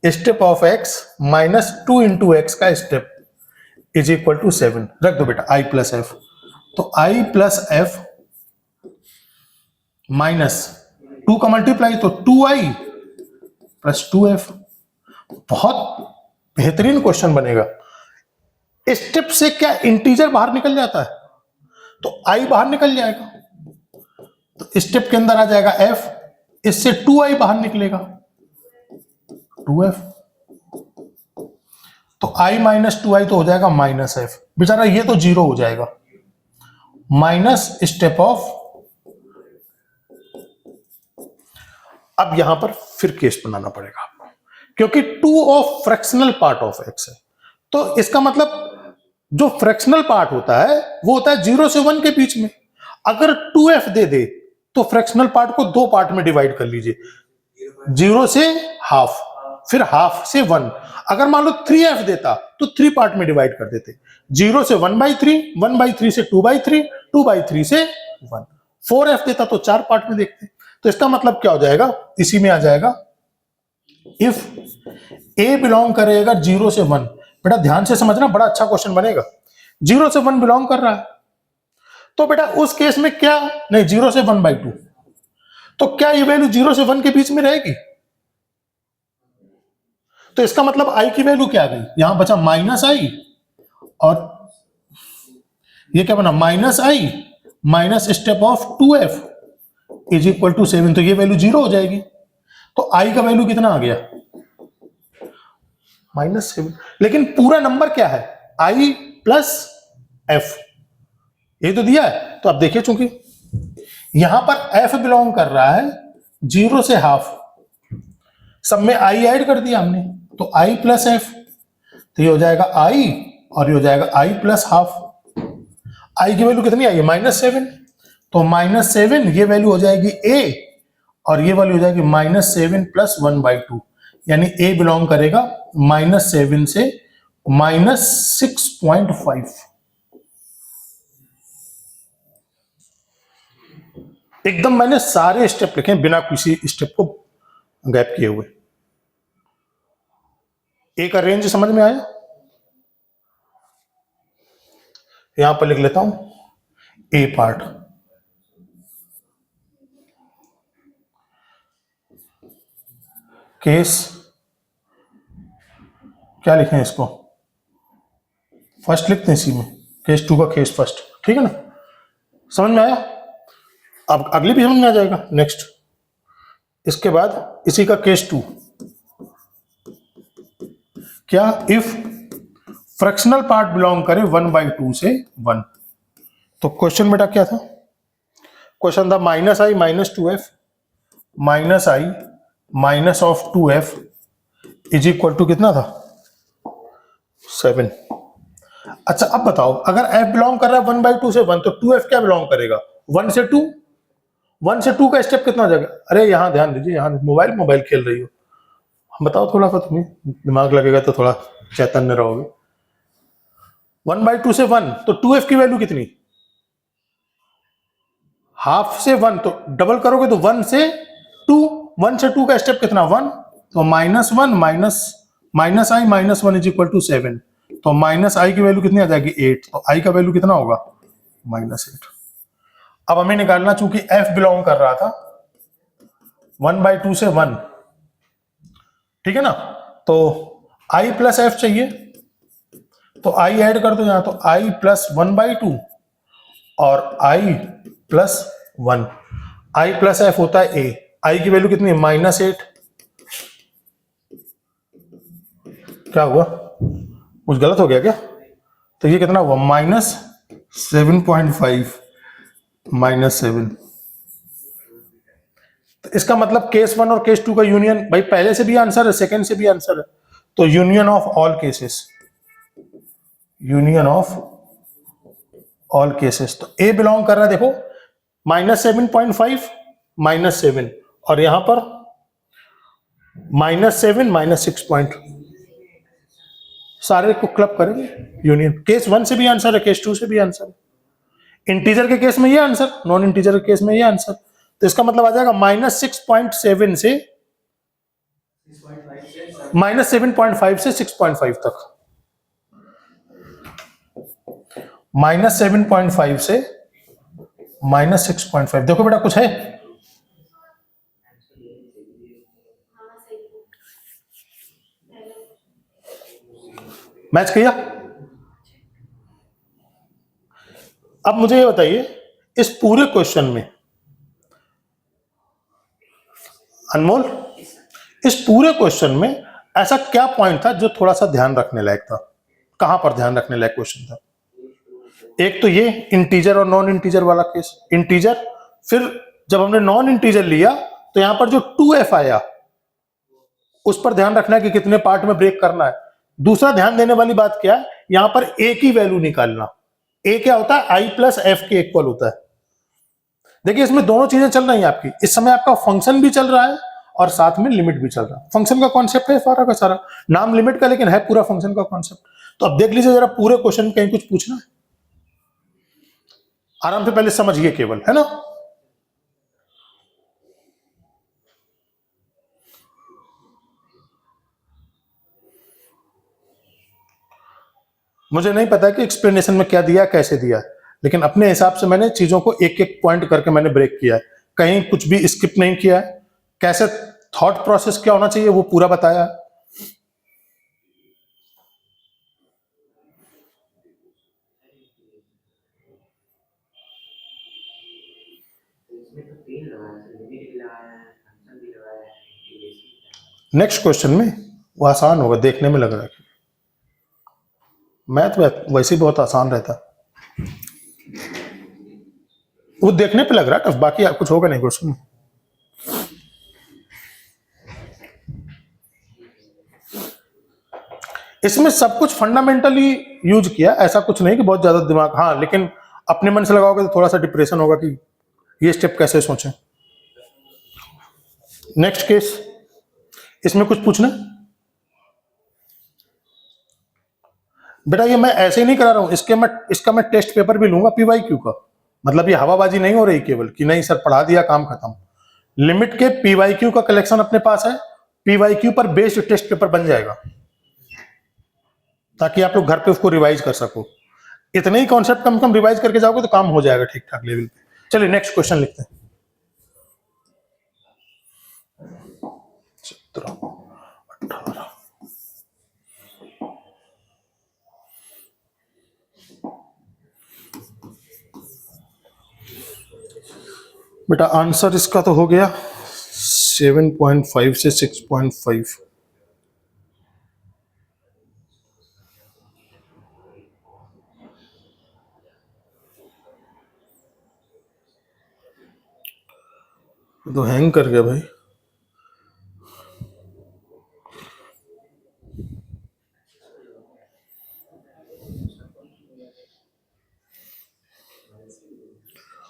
step of x minus 2 into x का स्टेप इज इक्वल टू 7, रख दो बेटा i प्लस f, तो i प्लस f माइनस 2 का मल्टीप्लाई तो 2i प्लस 2f। बहुत बेहतरीन क्वेश्चन बनेगा। स्टेप से क्या इंटीजर बाहर निकल जाता है, तो i बाहर निकल जाएगा, तो स्टेप के अंदर आ जाएगा f, इससे 2i बाहर निकलेगा 2f, तो i माइनस 2i तो हो जाएगा माइनस f, बेचारा ये तो जीरो हो जाएगा, माइनस स्टेप ऑफ, अब यहां पर फिर केस बनाना पड़ेगा आपको, क्योंकि 2 of fractional part of x है, तो इसका मतलब जो फ्रैक्शनल पार्ट होता है वो होता है 0 से 1 के बीच में। अगर 2f दे दे तो फ्रैक्शनल पार्ट को दो पार्ट में डिवाइड कर लीजिए, 0 से हाफ, फिर हाफ से 1। अगर मान लो 3f देता तो 3 पार्ट में डिवाइड कर देते, 0 से 1/3, 1/3 से 2/3, 2/3 से 1। 4f देता तो 4 पार्ट में देखते, तो इसका मतलब क्या हो जाएगा, इसी में आ जाएगा, इफ a बिलोंग करेगा 0 से 1, बेटा ध्यान से समझना, बड़ा अच्छा क्वेश्चन बनेगा, 0 से 1 बिलोंग कर रहा है, तो बेटा उस केस में क्या, नहीं 0 से 1/2, तो क्या ये वैल्यू 0 से 1 के बीच में रहेगी, तो इसका मतलब i की वैल्यू क्या आ गई, यहां बचा माइनस i, और ये क्या बना minus i minus step of 2f is equal to 7, तो ये वैल्यू 0 हो जाएगी, तो i का वैल्यू कितना आ गया -7। लेकिन पूरा नंबर क्या है, i प्लस f, ये तो दिया है, तो आप देखिए चूंकि यहां पर f बिलोंग कर रहा है 0 से हाफ, सब में i ऐड कर दिया हमने, तो i प्लस f, तो ये हो जाएगा i और ये हो जाएगा i प्लस हाफ, i की वैल्यू कितनी आई है -7, तो -7 ये वैल्यू हो जाएगी a, और ये वैल्यू हो जाएगी -7 प्लस 1/2, यानी a बिलोंग करेगा -7 से -6.5। एकदम मैंने सारे स्टेप लिखे बिना किसी स्टेप को गैप किए हुए। ए का रेंज समझ में आया, यहां पर लिख लेता हूं ए पार्ट। केस क्या लिखें इसको, फर्स्ट लिखते हैं इसी में, केस 2 का केस फर्स्ट, ठीक है ना, समझ में आया। अब अगली भी समझ में आ जाएगा। नेक्स्ट इसके बाद इसी का केस 2, क्या इफ फ्रैक्शनल पार्ट बिलोंग करे 1/2 से 1। तो क्वेश्चन बेटा क्या था, क्वेश्चन था -i - 2f -i minus of 2f is equal to कितना था 7। अच्छा अब बताओ, अगर f बिलोंग कर रहा है 1/2 से 1 तो 2f क्या बिलोंग करेगा 1 से 2। 1 से 2 का स्टेप कितना हो जाएगा। अरे यहां ध्यान दीजिए, यहां मोबाइल खेल रही हो, बताओ थोड़ा सा, तुम्हें दिमाग लगेगा तो थोड़ा चैतन्य रहोगे। 1/2 से 1 तो 2f की वैल्यू कितनी, हाफ से 1 तो डबल करोगे तो 1 से 2। 1 से 2 का स्टेप कितना 1, तो -1 minus i - 1 is equal to 7। तो माइनस आई की वैल्यू कितनी आ जाएगी 8, तो i का वैल्यू कितना होगा -8। अब हमें निकालना, चूंकि f बिलोंग कर रहा था 1/2 से 1, ठीक है ना, तो i प्लस f चाहिए, तो i ऐड कर दो यहां, तो i प्लस 1/2 और i plus 1, i plus f होता है a, i की वैल्यू कितनी है -8। क्या हुआ, कुछ गलत हो गया क्या, तो ये कितना हुआ -7.5 -7। तो इसका मतलब केस 1 और केस 2 का यूनियन, भाई पहले से भी आंसर है सेकंड से भी आंसर है, तो union of all cases, union of all cases. तो ए बिलोंग कर रहा है देखो -7.5 -7 और यहां पर -7 -6. सारे को क्लब करेंगे यूनियन। केस 1 से भी आंसर है, केस 2 से भी आंसर है। इंटीजर के केस में ये आंसर, नॉन इंटीजर के केस में ये आंसर। तो इसका मतलब आ जाएगा -6.7 से -7.5 से 6.5 तक, -7.5 से -6.5। देखो बेटा कुछ है, मैच किया। अब मुझे ये बताइए, इस पूरे क्वेश्चन में अनमोल, इस पूरे क्वेश्चन में ऐसा क्या पॉइंट था जो थोड़ा सा ध्यान रखने लायक था, कहां पर ध्यान रखने लायक क्वेश्चन था। एक तो ये इंटीजर और नॉन इंटीजर वाला केस, इंटीजर, फिर जब हमने नॉन इंटीजर लिया तो यहां पर जो 2f आया उस पर ध्यान रखना है कि कितने पार्ट में ब्रेक करना है। दूसरा ध्यान देने वाली बात क्या है, यहां पर a की वैल्यू निकालना। a क्या होता है, i प्लस f के इक्वल होता है। देखिए इसमें दोनों चीजें चल रही हैं आपकी, इस समय आपका फंक्शन भी चल रहा है और साथ में लिमिट भी चल रहा है। फंक्शन का कॉन्सेप्ट है सारा का सारा, नाम लिमिट का लेकिन है पूरा फंक्शन का कॉन्सेप्ट। तो अब देख लीजिए जरा पूरे क्वेश्चन में कहीं कुछ पूछना है, आराम से पहले समझिए केवल, है ना। मुझे नहीं पता कि एक्सप्लेनेशन में क्या दिया कैसे दिया है, लेकिन अपने हिसाब से मैंने चीजों को एक एक पॉइंट करके मैंने ब्रेक किया है, कहीं कुछ भी स्किप नहीं किया है। कैसे थॉट प्रोसेस क्या होना चाहिए वो पूरा बताया है। नेक्स्ट क्वेश्चन में वो आसान होगा, देखने में लग रहा है। मैथ वैसे ही बहुत आसान रहता है, वो देखने पे लग रहा है टफ, बाकी कुछ होगा नहीं क्वेश्चन में। इसमें सब कुछ फंडामेंटली यूज किया, ऐसा कुछ नहीं कि बहुत ज्यादा दिमाग, हाँ लेकिन अपने मन से लगाओगे तो थोड़ा सा डिप्रेशन होगा कि ये स्टेप कैसे सोचें। नेक्स्ट केस, इसमें कुछ पूछना बेटा, ये मैं ऐसे ही नहीं करा रहा हूं, इसका मैं टेस्ट पेपर भी लूंगा PYQ का। मतलब ये हवाबाजी नहीं हो रही केवल कि नहीं सर पढ़ा दिया काम खत्म। लिमिट के PYQ का कलेक्शन अपने पास है, PYQ पर बेस्ड टेस्ट पेपर बन जाएगा ताकि आप लोग घर पे उसको रिवाइज कर सको। इतने ही कॉन्सेप्ट कम कम रिवाइज करके जाओगे तो काम हो जाएगा ठीक ठाक लेवल पे। चलिए नेक्स्ट क्वेश्चन लिखते हैं। 17, 18 बेटा आंसर इसका तो हो गया 7.5 से 6.5। तो हैंग कर गया भाई।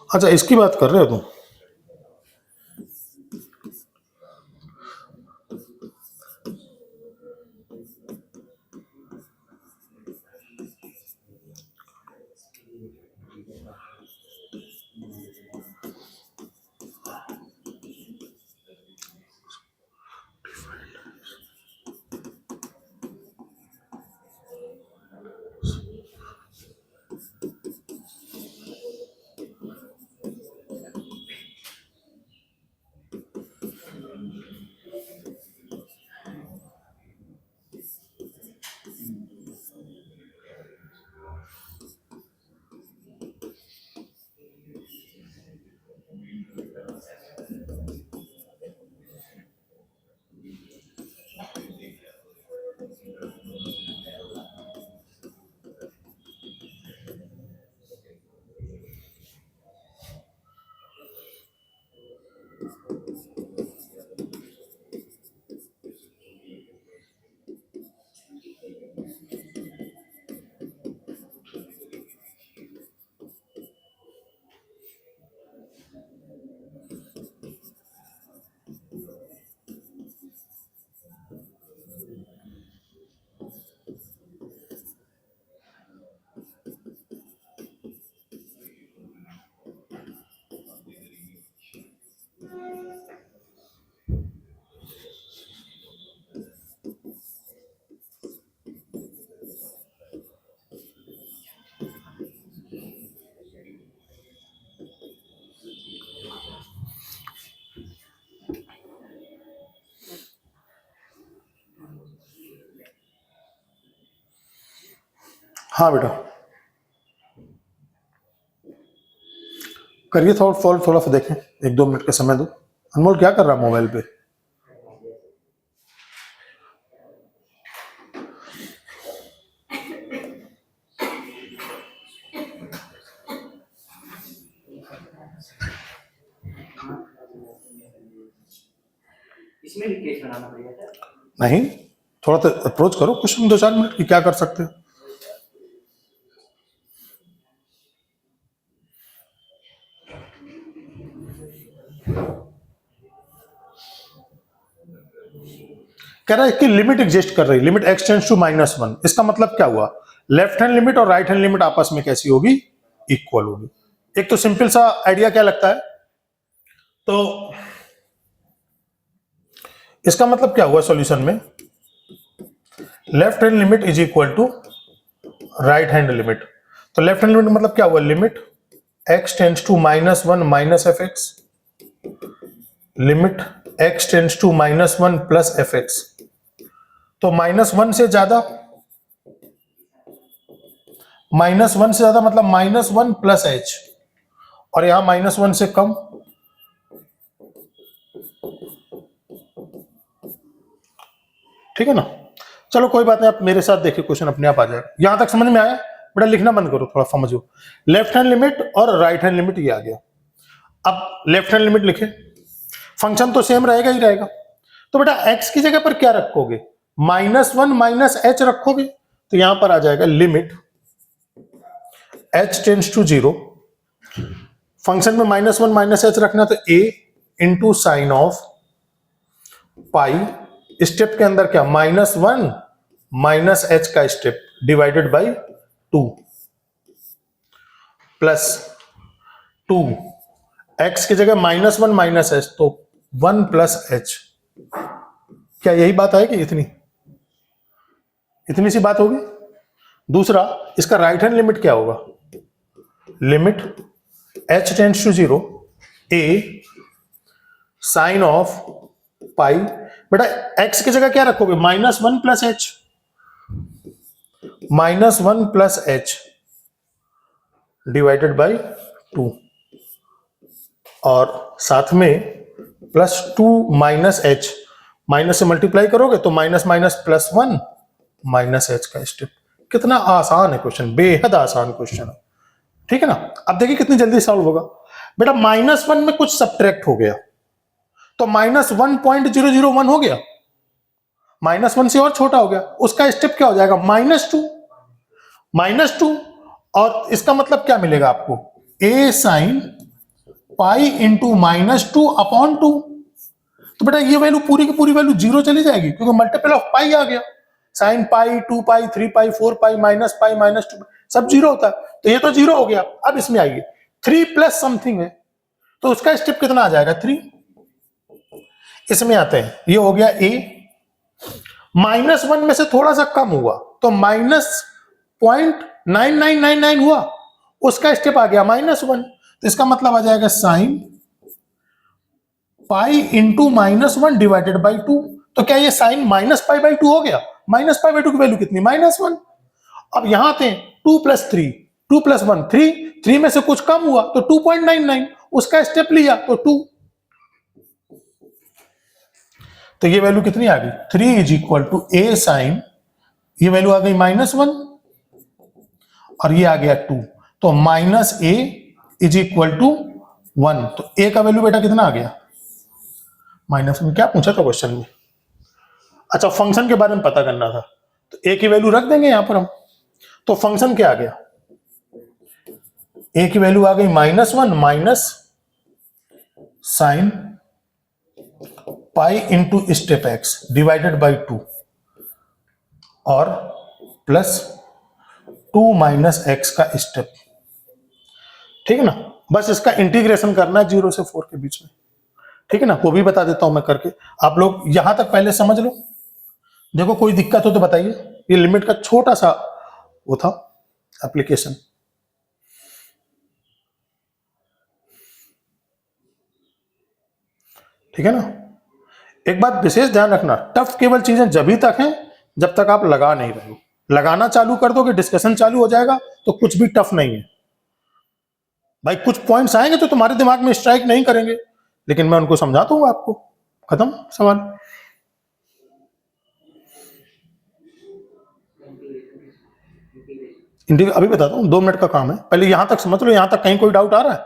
अच्छा इसकी बात कर रहे हो तुम? हाँ बेटा करिए, थोड़ा सा देखें, 1-2 मिनट का समय दो। अनमोल क्या कर रहा है मोबाइल पे? इसमें भी केस बनाना पड़ेगा क्या? नहीं, थोड़ा तो अप्रोच करो क्वेश्चन 2-4 मिनट की, क्या कर सकते हो। कह रहा है कि लिमिट एग्जिस्ट कर रही, लिमिट x टेंड्स टू -1। इसका मतलब क्या हुआ? लेफ्ट हैंड लिमिट और राइट हैंड लिमिट आपस में कैसी होगी? इक्वल होगी। एक तो सिंपल सा आइडिया क्या लगता है, तो इसका मतलब क्या हुआ सॉल्यूशन में? Left hand limit is equal to right hand limit. तो लेफ्ट हैंड लिमिट मतलब क्या हुआ? Limit x tends to -1 minus fx, limit x tends to -1 plus fx। तो -1 से ज्यादा, -1 से ज्यादा मतलब -1 प्लस h, और यहां -1 से कम। ठीक है ना? चलो कोई बात नहीं, आप मेरे साथ देखिए, क्वेश्चन अपने आप आ जाएगा। यहां तक समझ में आया? बेटा लिखना बंद करो, थोड़ा समझो। लेफ्ट हैंड लिमिट और राइट हैंड लिमिट ये आ गया। अब लेफ्ट हैंड लिमिट लिखे, फंक्शन तो सेम रहेगा ही रहेगा। तो बेटा x की जगह पर क्या रखोगे? -1 माइनस h रखोगे, तो यहां पर आ जाएगा limit h tends to 0। Function में -1 माइनस h रखना, तो a into sine of pi, step के अंदर क्या? -1 माइनस h का step divided by 2 plus 2, x की जगह -1 माइनस h, तो 1 प्लस h। क्या यही बात आएगी? इतनी सी बात होगी। दूसरा, इसका राइट हैंड लिमिट क्या होगा? Limit h tends to 0 a sine of pi, बेटा x की जगह क्या रखोगे? -1 plus h, -1 plus h divided by 2, और साथ में +2 माइनस h, माइनस से मल्टीप्लाई करोगे तो माइनस माइनस +1 माइनस h का स्टेप। कितना आसान है क्वेश्चन, बेहद आसान क्वेश्चन है, ठीक है ना। अब देखिए कितनी जल्दी सॉल्व होगा। बेटा -1 में कुछ सब्ट्रैक्ट हो गया तो -1.001 हो गया, -1 से और छोटा हो गया, उसका स्टेप क्या हो जाएगा? -2, और इसका मतलब क्या मिलेगा आपको? a sine pi into -2/2। तो बेटा ये वैल्यू पूरी की पूरी वैल्यू 0 चली जाएगी, क्योंकि मल्टीपल ऑफ पाई आ गया। साइन पाई, 2 पाई, 3 पाई, 4 पाई, -पाई, -2 सब 0 होता है, तो ये तो 0 हो गया। अब इसमें आइए, 3 प्लस समथिंग है, तो उसका स्टेप कितना आ जाएगा? 3। इसमें आते हैं, ये हो गया a, -1 में से थोड़ा सा कम हुआ तो -0.9999 हुआ, उसका स्टेप आ गया -1, तो इसका मतलब आ जाएगा sine pi into -1 divided by 2। तो क्या ये साइन -पाई/2 हो गया? -पाई/2 की वैल्यू कितनी? -1। अब यहां आते हैं, 2 + 3, 2 + 1 3 में से कुछ कम हुआ तो 2.99, उसका स्टेप लिया तो 2, तो ये वैल्यू कितनी आ गई? 3 = a साइन, ये वैल्यू आ गई -1 और ये आ गया 2, तो -a = 1। तो a का वैल्यू बेटा कितना आ गया? -1। क्या पूछा था क्वेश्चन में? अच्छा, फंक्शन के बारे में पता करना था, तो a की वैल्यू रख देंगे यहां पर हम। तो फंक्शन क्या आ गया? a की वैल्यू आ गई -1 minus sine pi into step x divided by 2 और +2 माइनस x का स्टेप, ठीक है ना। बस इसका इंटीग्रेशन करना है 0 से 4 के बीच में, ठीक है ना। वो भी बता देता हूं मैं करके, आप लोग यहां तक पहले समझ लो। देखो कोई दिक्कत हो तो बताइए, ये लिमिट का छोटा सा वो था एप्लीकेशन। ठीक है ना। एक बात विशेष ध्यान रखना, टफ केवल चीजें जब तक हैं जब तक आप लगा नहीं रहे हो। लगाना चालू कर दोगे, डिस्कशन चालू हो जाएगा तो कुछ भी टफ नहीं है भाई। कुछ पॉइंट्स आएंगे तो तुम्हारे दिमाग में स्ट्राइक नहीं करेंगे, लेकिन मैं उनको समझा दूंगा आपको। खत्म सवाल। अभी बताता हूँ, 2 मिनट का काम है, पहले यहां तक समझ लो। यहां तक कहीं कोई डाउट आ रहा है?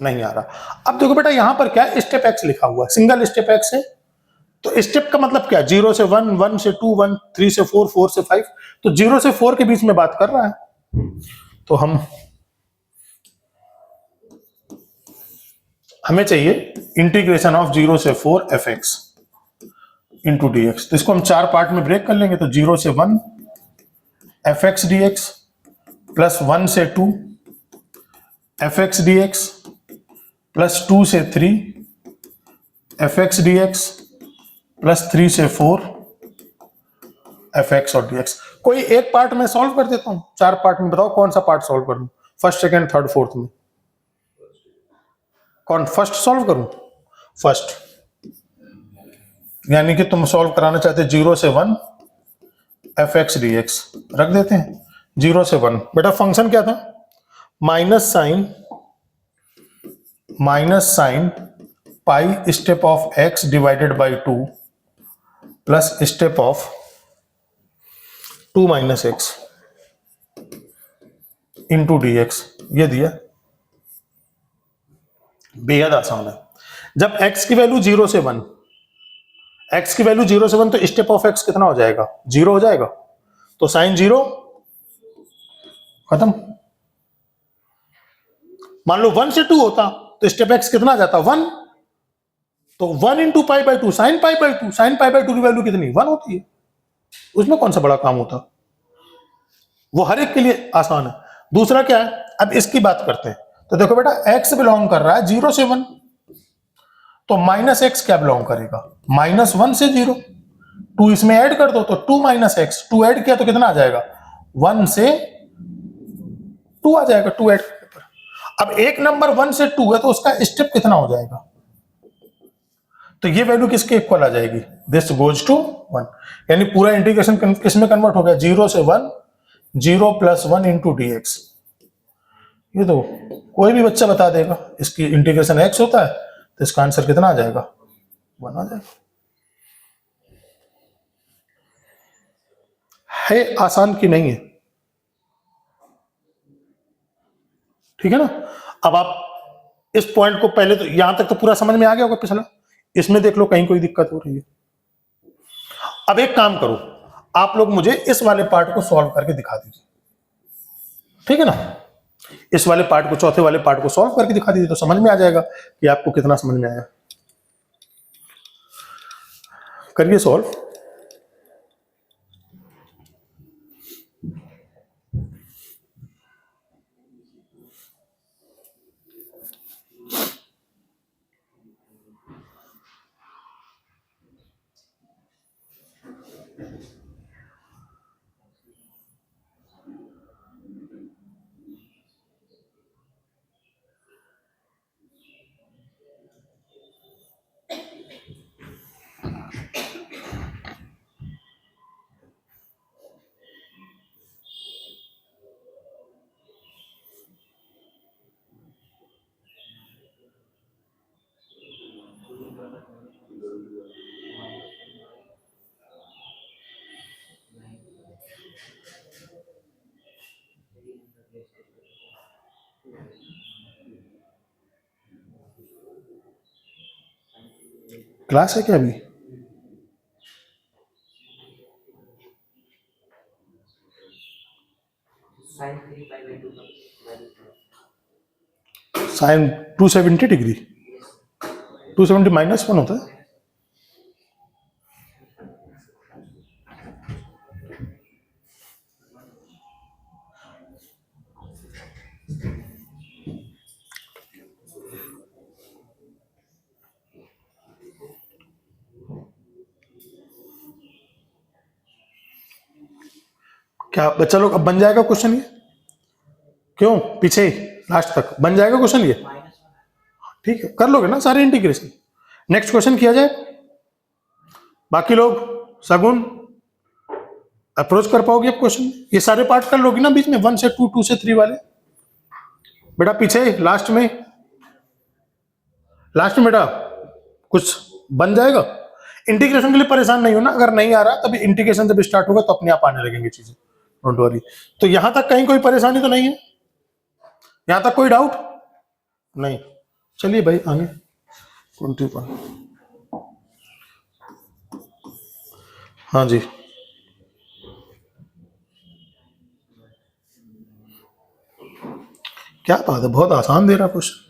नहीं आ रहा। अब देखो बेटा, यहां पर क्या स्टेप एक्स लिखा हुआ है, सिंगल स्टेप एक्स है, तो स्टेप का मतलब क्या? 0 से 1, 1 से 2, 1, 3 से 4, 4 से 5, तो 0 से 4 के बीच में बात कर रहा है। तो हमें चाहिए इंटीग्रेशन ऑफ 0 से 4 fx इंटू dx। तो इसको हम 4 पार्ट में ब्रेक कर लेंगे। तो 0 से 1 fx dx प्लस 1 से 2 fx dx प्लस 2 से 3 fx dx प्लस 3 से 4 fx और dx। कोई एक पार्ट में सॉल्व कर देता हूं, 4 पार्ट में। बताओ कौन सा पार्ट सॉल्व करूं? फर्स्ट, सेकंड, थर्ड, फोर्थ में कौन फर्स्ट सॉल्व करूं? फर्स्ट, यानी कि तुम सॉल्व कराना चाहते 0 से 1 fx dx, रख देते हैं 0 से 1। बेटा फंक्शन क्या था? Minus sine pi step of x divided by 2 plus step of 2 minus x into dx, ये दिया। बेहद आसान है। जब x की वैल्यू 0 से 1, x की वैल्यू 0 से 1, तो स्टेप ऑफ x कितना हो जाएगा? 0 हो जाएगा। तो साइन 0 खत्म। मान लो 1 से 2 होता तो स्टेप x कितना आ जाता? 1। तो 1 इंटू पाई/2 साइन पाई/2, साइन पाई/2 की वैल्यू कितनी? 1 होती है। उसमें कौन सा बड़ा काम होता? वो हर एक के लिए आसान है। दूसरा क्या है, अब इसकी बात करते हैं। तो देखो बेटा, x बिलोंग कर रहा है 0 से 1, तो -x क्या बिलोंग करेगा? -1 से 0। 2 इसमें ऐड कर दो तो 2 माइनस एक्स, 2 ऐड किया तो कितना आ जाएगा, 1 से 2 आ जाएगा, 2 ऐड करने पर। अब एक नंबर 1 से 2 है तो उसका स्टेप कितना हो जाएगा, तो ये वैल्यू किसके इक्वल आ जाएगी, दिस गोज टू 1, यानी पूरा इंटीग्रेशन किस में कन्वर्ट हो गया, 0 से 1, 0 प्लस 1 इंटू डी एक्स। ये तो कोई भी बच्चा बता देगा, इसकी इंटीग्रेशन x होता है तो इसका आंसर कितना आ जाएगा, 1 आ जाएगा। है आसान की नहीं है, ठीक है ना। अब आप इस पॉइंट को पहले तो यहां तक तो पूरा समझ में आ गया होगा, पिछला इसमें देख लो कहीं कोई दिक्कत हो रही है। अब एक काम करो, आप लोग मुझे इस वाले पार्ट को सॉल्व करके दिखा दीजिए, ठीक है ना। इस वाले पार्ट को, चौथे वाले पार्ट को सॉल्व करके दिखा दीजिए तो समझ में आ जाएगा कि आपको कितना समझ में आया। करिए सॉल्व। क्लास है क्या अभी, sin 3 pi by 2 का वैल्यू साइन 270 डिग्री, 270 माइनस 1 होता है। क्या बच्चा लोग अब बन जाएगा क्वेश्चन ये, क्यों पीछे ही लास्ट तक बन जाएगा क्वेश्चन ये, ठीक है कर लोगे ना सारे इंटीग्रेशन। नेक्स्ट क्वेश्चन किया जाए, बाकी लोग सगुन अप्रोच कर पाओगे अब क्वेश्चन, ये सारे पार्ट कर लोगे ना बीच में 1 से 2, 2 से 3 वाले। बेटा पीछे लास्ट में बेटा कुछ बन जाएगा। इंटीग्रेशन के लिए परेशान नहीं हो ना, अगर नहीं आ रहा तभी इंटीग्रेशन जब स्टार्ट होगा तो अपने आप आने लगेंगे चीजें, डोंट वरी। तो यहां तक कहीं कोई परेशानी तो नहीं है, यहां तक कोई डाउट नहीं। चलिए भाई आगे 21, हाँ जी क्या बात है, बहुत आसान दे रहा क्वेश्चन।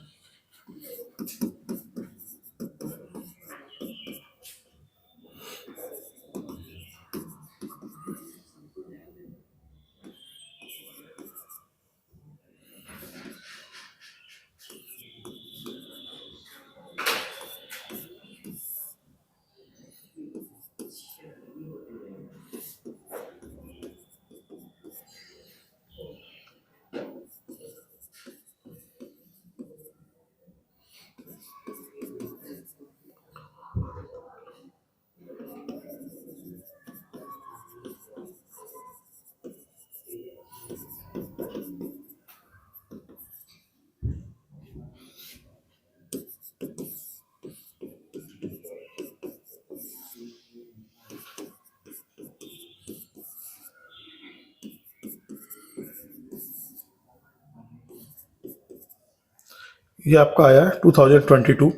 ये आपका आया 2022,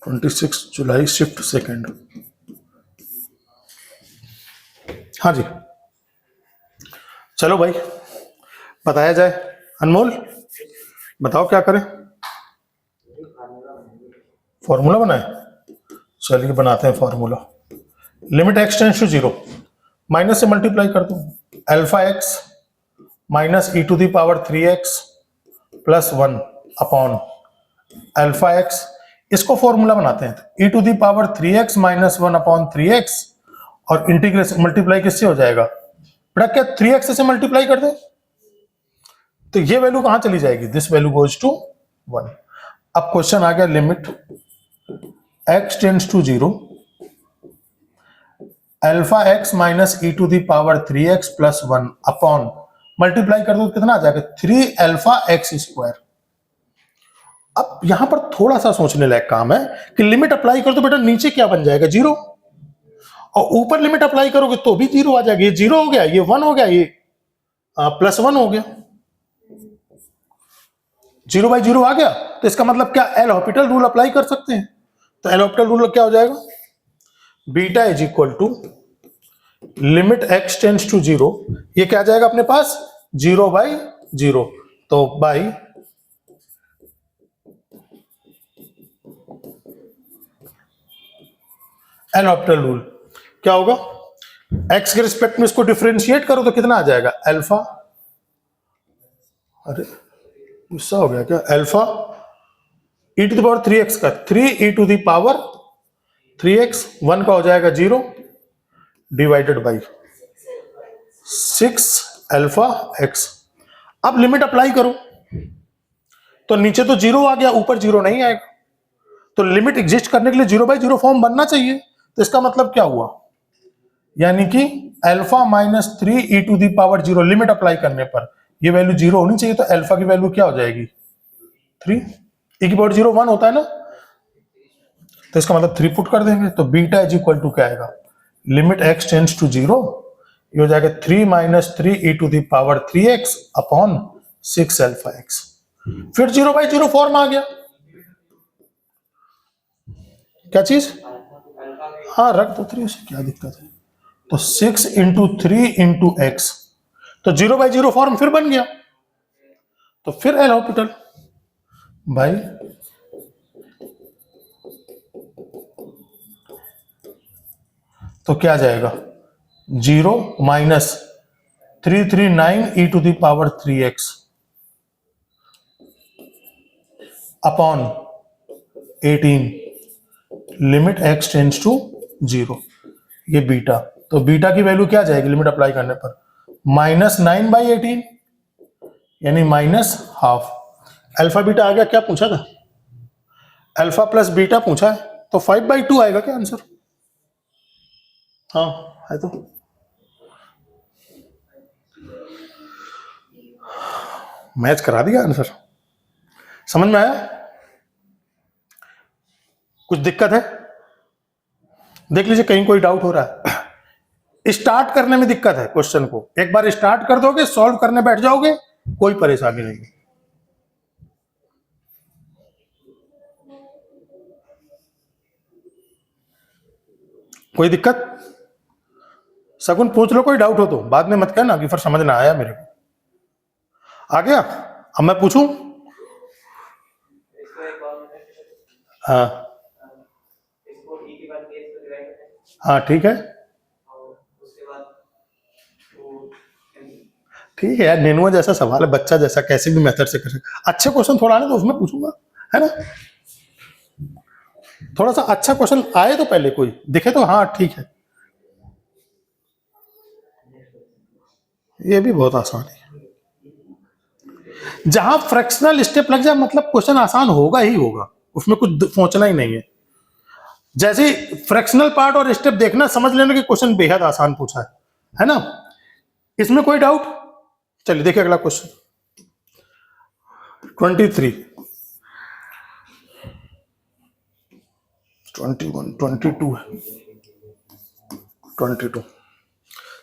26 जुलाई शिफ्ट सेकेंड। हाँ जी चलो भाई बताया जाए। अनमोल बताओ क्या करें, फॉर्मूला बनाए, चलिए बनाते हैं formula. Limit x tends to 0, minus से मल्टीप्लाई कर दो, alpha x minus e to the power 3x plus 1 upon alpha x, इसको फॉर्मूला बनाते हैं तो e to the power 3x minus 1 upon 3x और इंटीग्रेशन मल्टीप्लाई किससे हो जाएगा बेटा, क्या 3x से मल्टीप्लाई कर दे तो ये वैल्यू कहां चली जाएगी, दिस वैल्यू गोज टू 1। अब क्वेश्चन आ गया limit x tends to 0 alpha x minus e to the power 3x plus 1 upon multiply कर दो तो कितना आ जाएगा 3 अल्फा एक्स स्क्वायर। अब यहां पर थोड़ा सा सोचने लायक काम है कि लिमिट अप्लाई कर दो बेटा, नीचे क्या बन जाएगा 0 और ऊपर लिमिट अप्लाई करोगे तो भी 0 आ जाएगा, ये 0 हो गया, ये 1 हो गया, ये प्लस 1 हो गया, 0 बाई 0 आ गया। तो इसका मतलब क्या एल हॉस्पिटल रूल अप्लाई कर सकते हैं। तो एल हॉस्पिटल रूल क्या हो जाएगा, beta is equal to limit x tends to 0, ये क्या आ जाएगा अपने पास 0 बाई 0, तो बाई एल हॉस्पिटल रूल क्या होगा, एक्स के रिस्पेक्ट में इसको डिफरेंशिएट करो तो कितना आ जाएगा अल्फा, अरे गुस्सा हो गया क्या, alpha e to the power 3x का 3 e to the power 3x 1 का हो जाएगा 0 डिवाइडेड बाई 6 अल्फा एक्स। अब लिमिट अप्लाई करो तो नीचे तो 0 आ गया, ऊपर 0 नहीं आएगा, तो लिमिट एग्जिस्ट करने के लिए 0 बाई 0 फॉर्म बनना चाहिए। तो इसका मतलब क्या हुआ, यानी कि alpha minus 3 e to the power 0 limit apply करने पर ये वैल्यू 0 होनी चाहिए, तो अल्फा की वैल्यू क्या हो जाएगी 3, ई की पावर 0 1 होता है ना, तो इसका मतलब 3 पुट कर देंगे, तो बीटा इज इक्वल टू क्या आएगा, लिमिट एक्स टेंड्स टू 0, ये हो जाएगा 3 minus 3 e to the power 3x upon 6 alpha x. फिर 0 बाई 0 फॉर्म आ गया, क्या चीज, हाँ रख दो 3 से, क्या दिक्कत है। तो 6 इंटू 3 इंटू एक्स, तो 0 बाई 0 फॉर्म फिर बन गया, तो फिर एल हॉस्पिटल भाई तो क्या जाएगा 0 minus 339 e to the power 3x upon 18 limit x tends to 0, ये बीटा, तो बीटा की वैल्यू क्या जाएगी लिमिट अप्लाई करने पर -9 बाई 18 यानी माइनस हाफ। अल्फा बीटा आ गया, क्या पूछा था, अल्फा प्लस बीटा पूछा है, तो 5/2 आएगा क्या आंसर, हाँ है तो। मैच करा दिया आंसर, समझ में आया, कुछ दिक्कत है, देख लीजिए कहीं कोई डाउट हो रहा है। स्टार्ट करने में दिक्कत है क्वेश्चन को, एक बार स्टार्ट कर दोगे सॉल्व करने बैठ जाओगे कोई परेशानी नहीं। कोई दिक्कत, सगुन पूछ लो, कोई डाउट हो तो बाद में मत कहना कि फिर समझ ना आया मेरे को। आ गया, अब मैं पूछूं, हाँ हाँ ठीक है, ठीक है यार, नेनुआ जैसा सवाल है, बच्चा जैसा कैसे भी मेथड से कर सकते, अच्छे क्वेश्चन थोड़ा आने तो उसमें पूछूंगा, है ना, थोड़ा सा अच्छा क्वेश्चन आए तो पहले कोई दिखे तो हाँ ठीक है, ये भी बहुत आसान है, जहां फ्रैक्शनल स्टेप लग जाए मतलब क्वेश्चन आसान होगा ही होगा, उसमें कुछ सोचना ही नहीं है। जैसे फ्रैक्शनल पार्ट और स्टेप देखना समझ लेना कि क्वेश्चन बेहद आसान पूछा है ना, इसमें कोई डाउट। चलिए देखिए अगला क्वेश्चन 23, 21, 22 है, 22।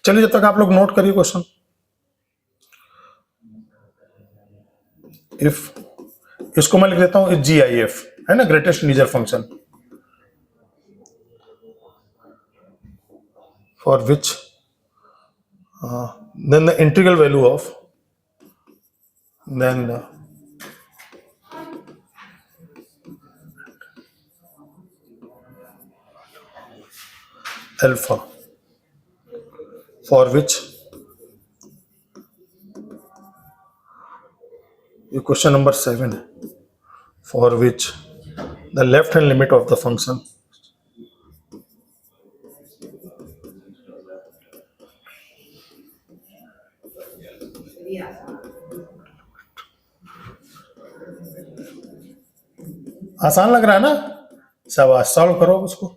चलिए जब तक आप लोग नोट करिए क्वेश्चन। इफ, इसको मैं लिख देता हूं GIF है ना, greatest integer function for which then the integral value of then the alpha for which ये क्वेश्चन नंबर 7 है, for which the left hand limit of the function आसान लग रहा है ना? शाबाश, सॉल्व करो उसको।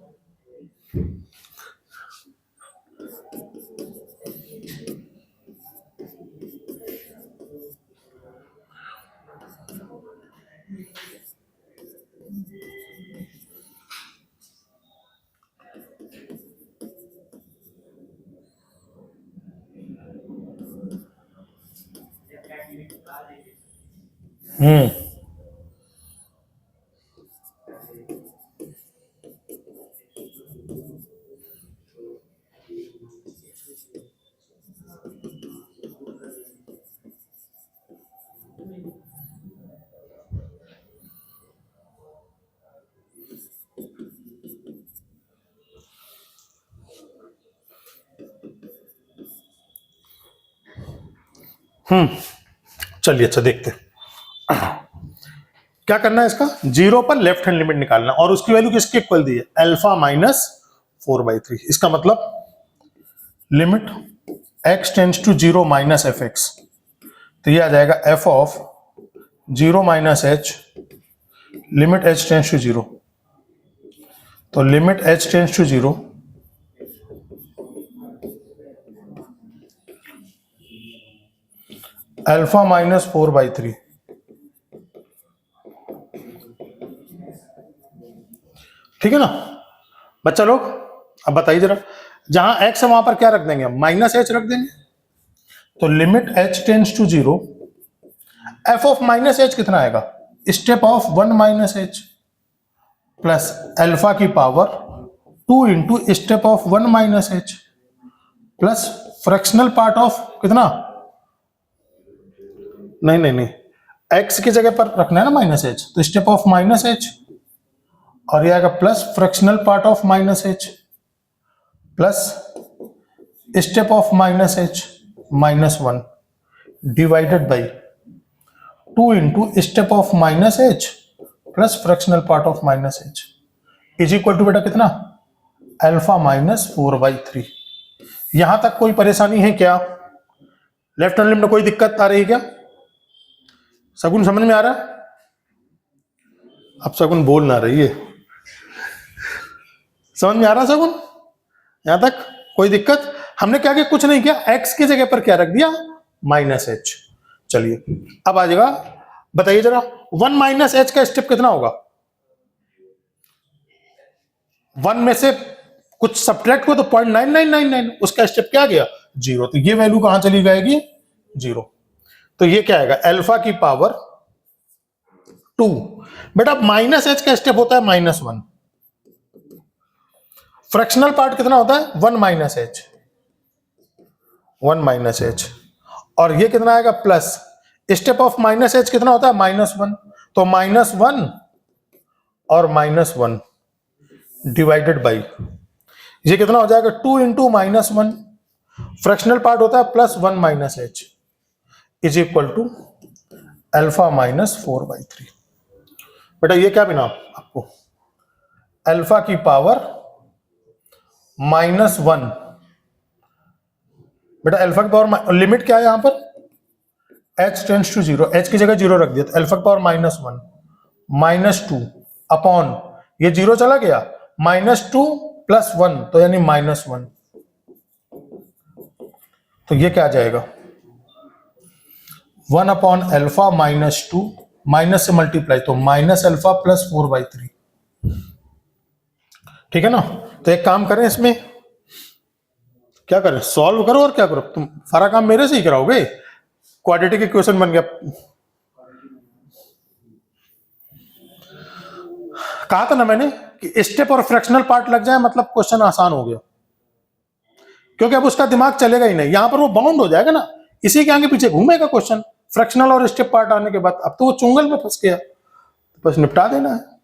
हम्म चलिए अच्छा देखते हैं क्या करना है। इसका 0 पर लेफ्ट हैंड लिमिट निकालना और उसकी वैल्यू किसके इक्वल दी है? Alpha minus 4/3। इसका मतलब limit x tends to 0 minus f x, तो ये आ जाएगा f of 0 minus h limit h tends to 0। तो limit h tends to 0 alpha minus 4/3। ठीक है ना बच्चा लोग? अब बताइए जरा, जहां x है वहां पर क्या रख देंगे? माइनस h रख देंगे। तो limit h tends to 0 f of minus h कितना आएगा? Step of 1 minus h plus alpha की power 2 into step of 1 minus h plus fractional part of कितना? नहीं, x की जगह पर रखना है ना माइनस h, तो स्टेप ऑफ माइनस h और ये आएगा plus fractional part of minus h plus step of minus h minus 1 divided by 2 into step of minus h plus fractional part of minus h is equal to बेटा कितना? Alpha minus 4/3। यहां तक कोई परेशानी है क्या? लेफ्ट हैंड लिमिट में कोई दिक्कत आ रही है क्या? सगुन समझ में आ रहा है? अब सगुन बोल ना रही है, समझ में आ रहा सगुन? यहां तक कोई दिक्कत? हमने क्या किया? कुछ नहीं किया, x की जगह पर क्या रख दिया? Minus h। चलिए अब आ जाएगा, बताइए जरा 1 माइनस h का स्टेप कितना होगा? 1 में से कुछ सब्ट्रैक्ट को तो 0.9999, उसका स्टेप क्या गया? 0। तो ये वैल्यू कहां चली जाएगी? 0। तो ये क्या आएगा? अल्फा की पावर 2। बेटा माइनस h का स्टेप होता है -1। फ्रैक्शनल पार्ट कितना होता है? 1 माइनस h, 1 माइनस h। और ये कितना आएगा? Plus step of minus h कितना होता है? -1। तो -1 और -1 डिवाइडेड बाई ये कितना हो जाएगा? 2 इंटू -1। फ्रैक्शनल पार्ट होता है +1 minus h is equal to alpha minus 4/3। बेटा ये क्या बिना आपको? अल्फा की पावर -1। बेटा अल्फा की पावर लिमिट क्या है यहां पर? h टेंड्स टू 0, h की जगह 0 रख दिया, तो अल्फा की पावर -1 -2 अपॉन ये 0 चला गया, -2 + 1 तो यानी -1। तो ये क्या आ जाएगा? 1 अपॉन अल्फा -2 माइनस से मल्टीप्लाई, तो माइनस अल्फा प्लस 4/3। ठीक है ना? तो एक काम करें, इसमें क्या करें? सॉल्व करो और क्या करो, तुम सारा काम मेरे से ही कराओगे। क्वाड्रेटिक इक्वेशन बन गया। कहा था ना मैंने कि स्टेप और फ्रैक्शनल पार्ट लग जाए मतलब क्वेश्चन आसान हो गया, क्योंकि अब उसका दिमाग चलेगा ही नहीं, यहां पर वो बाउंड हो जाएगा ना, इसी के आगे पीछे घूमेगा क्वेश्चन। फ्रैक्शनल और स्टेप पार्ट आने के बाद अब तो वो चुंगल में फंस गया, तो बस निपटा देना है।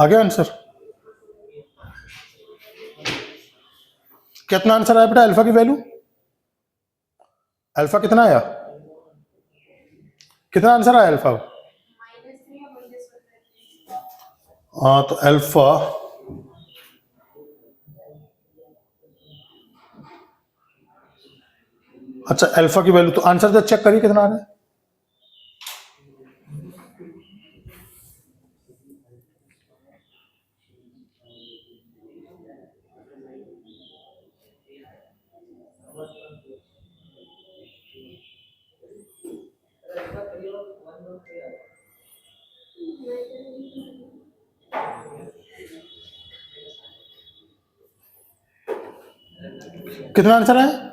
आ गया आंसर? कितना आंसर आया बेटा अल्फा की वैल्यू? अल्फा कितना आया? कितना आंसर आया अल्फा? हाँ तो अल्फा अच्छा अल्फा की वैल्यू तो आंसर तो चेक करिए कितना आ रहा है। कितना आंसर है?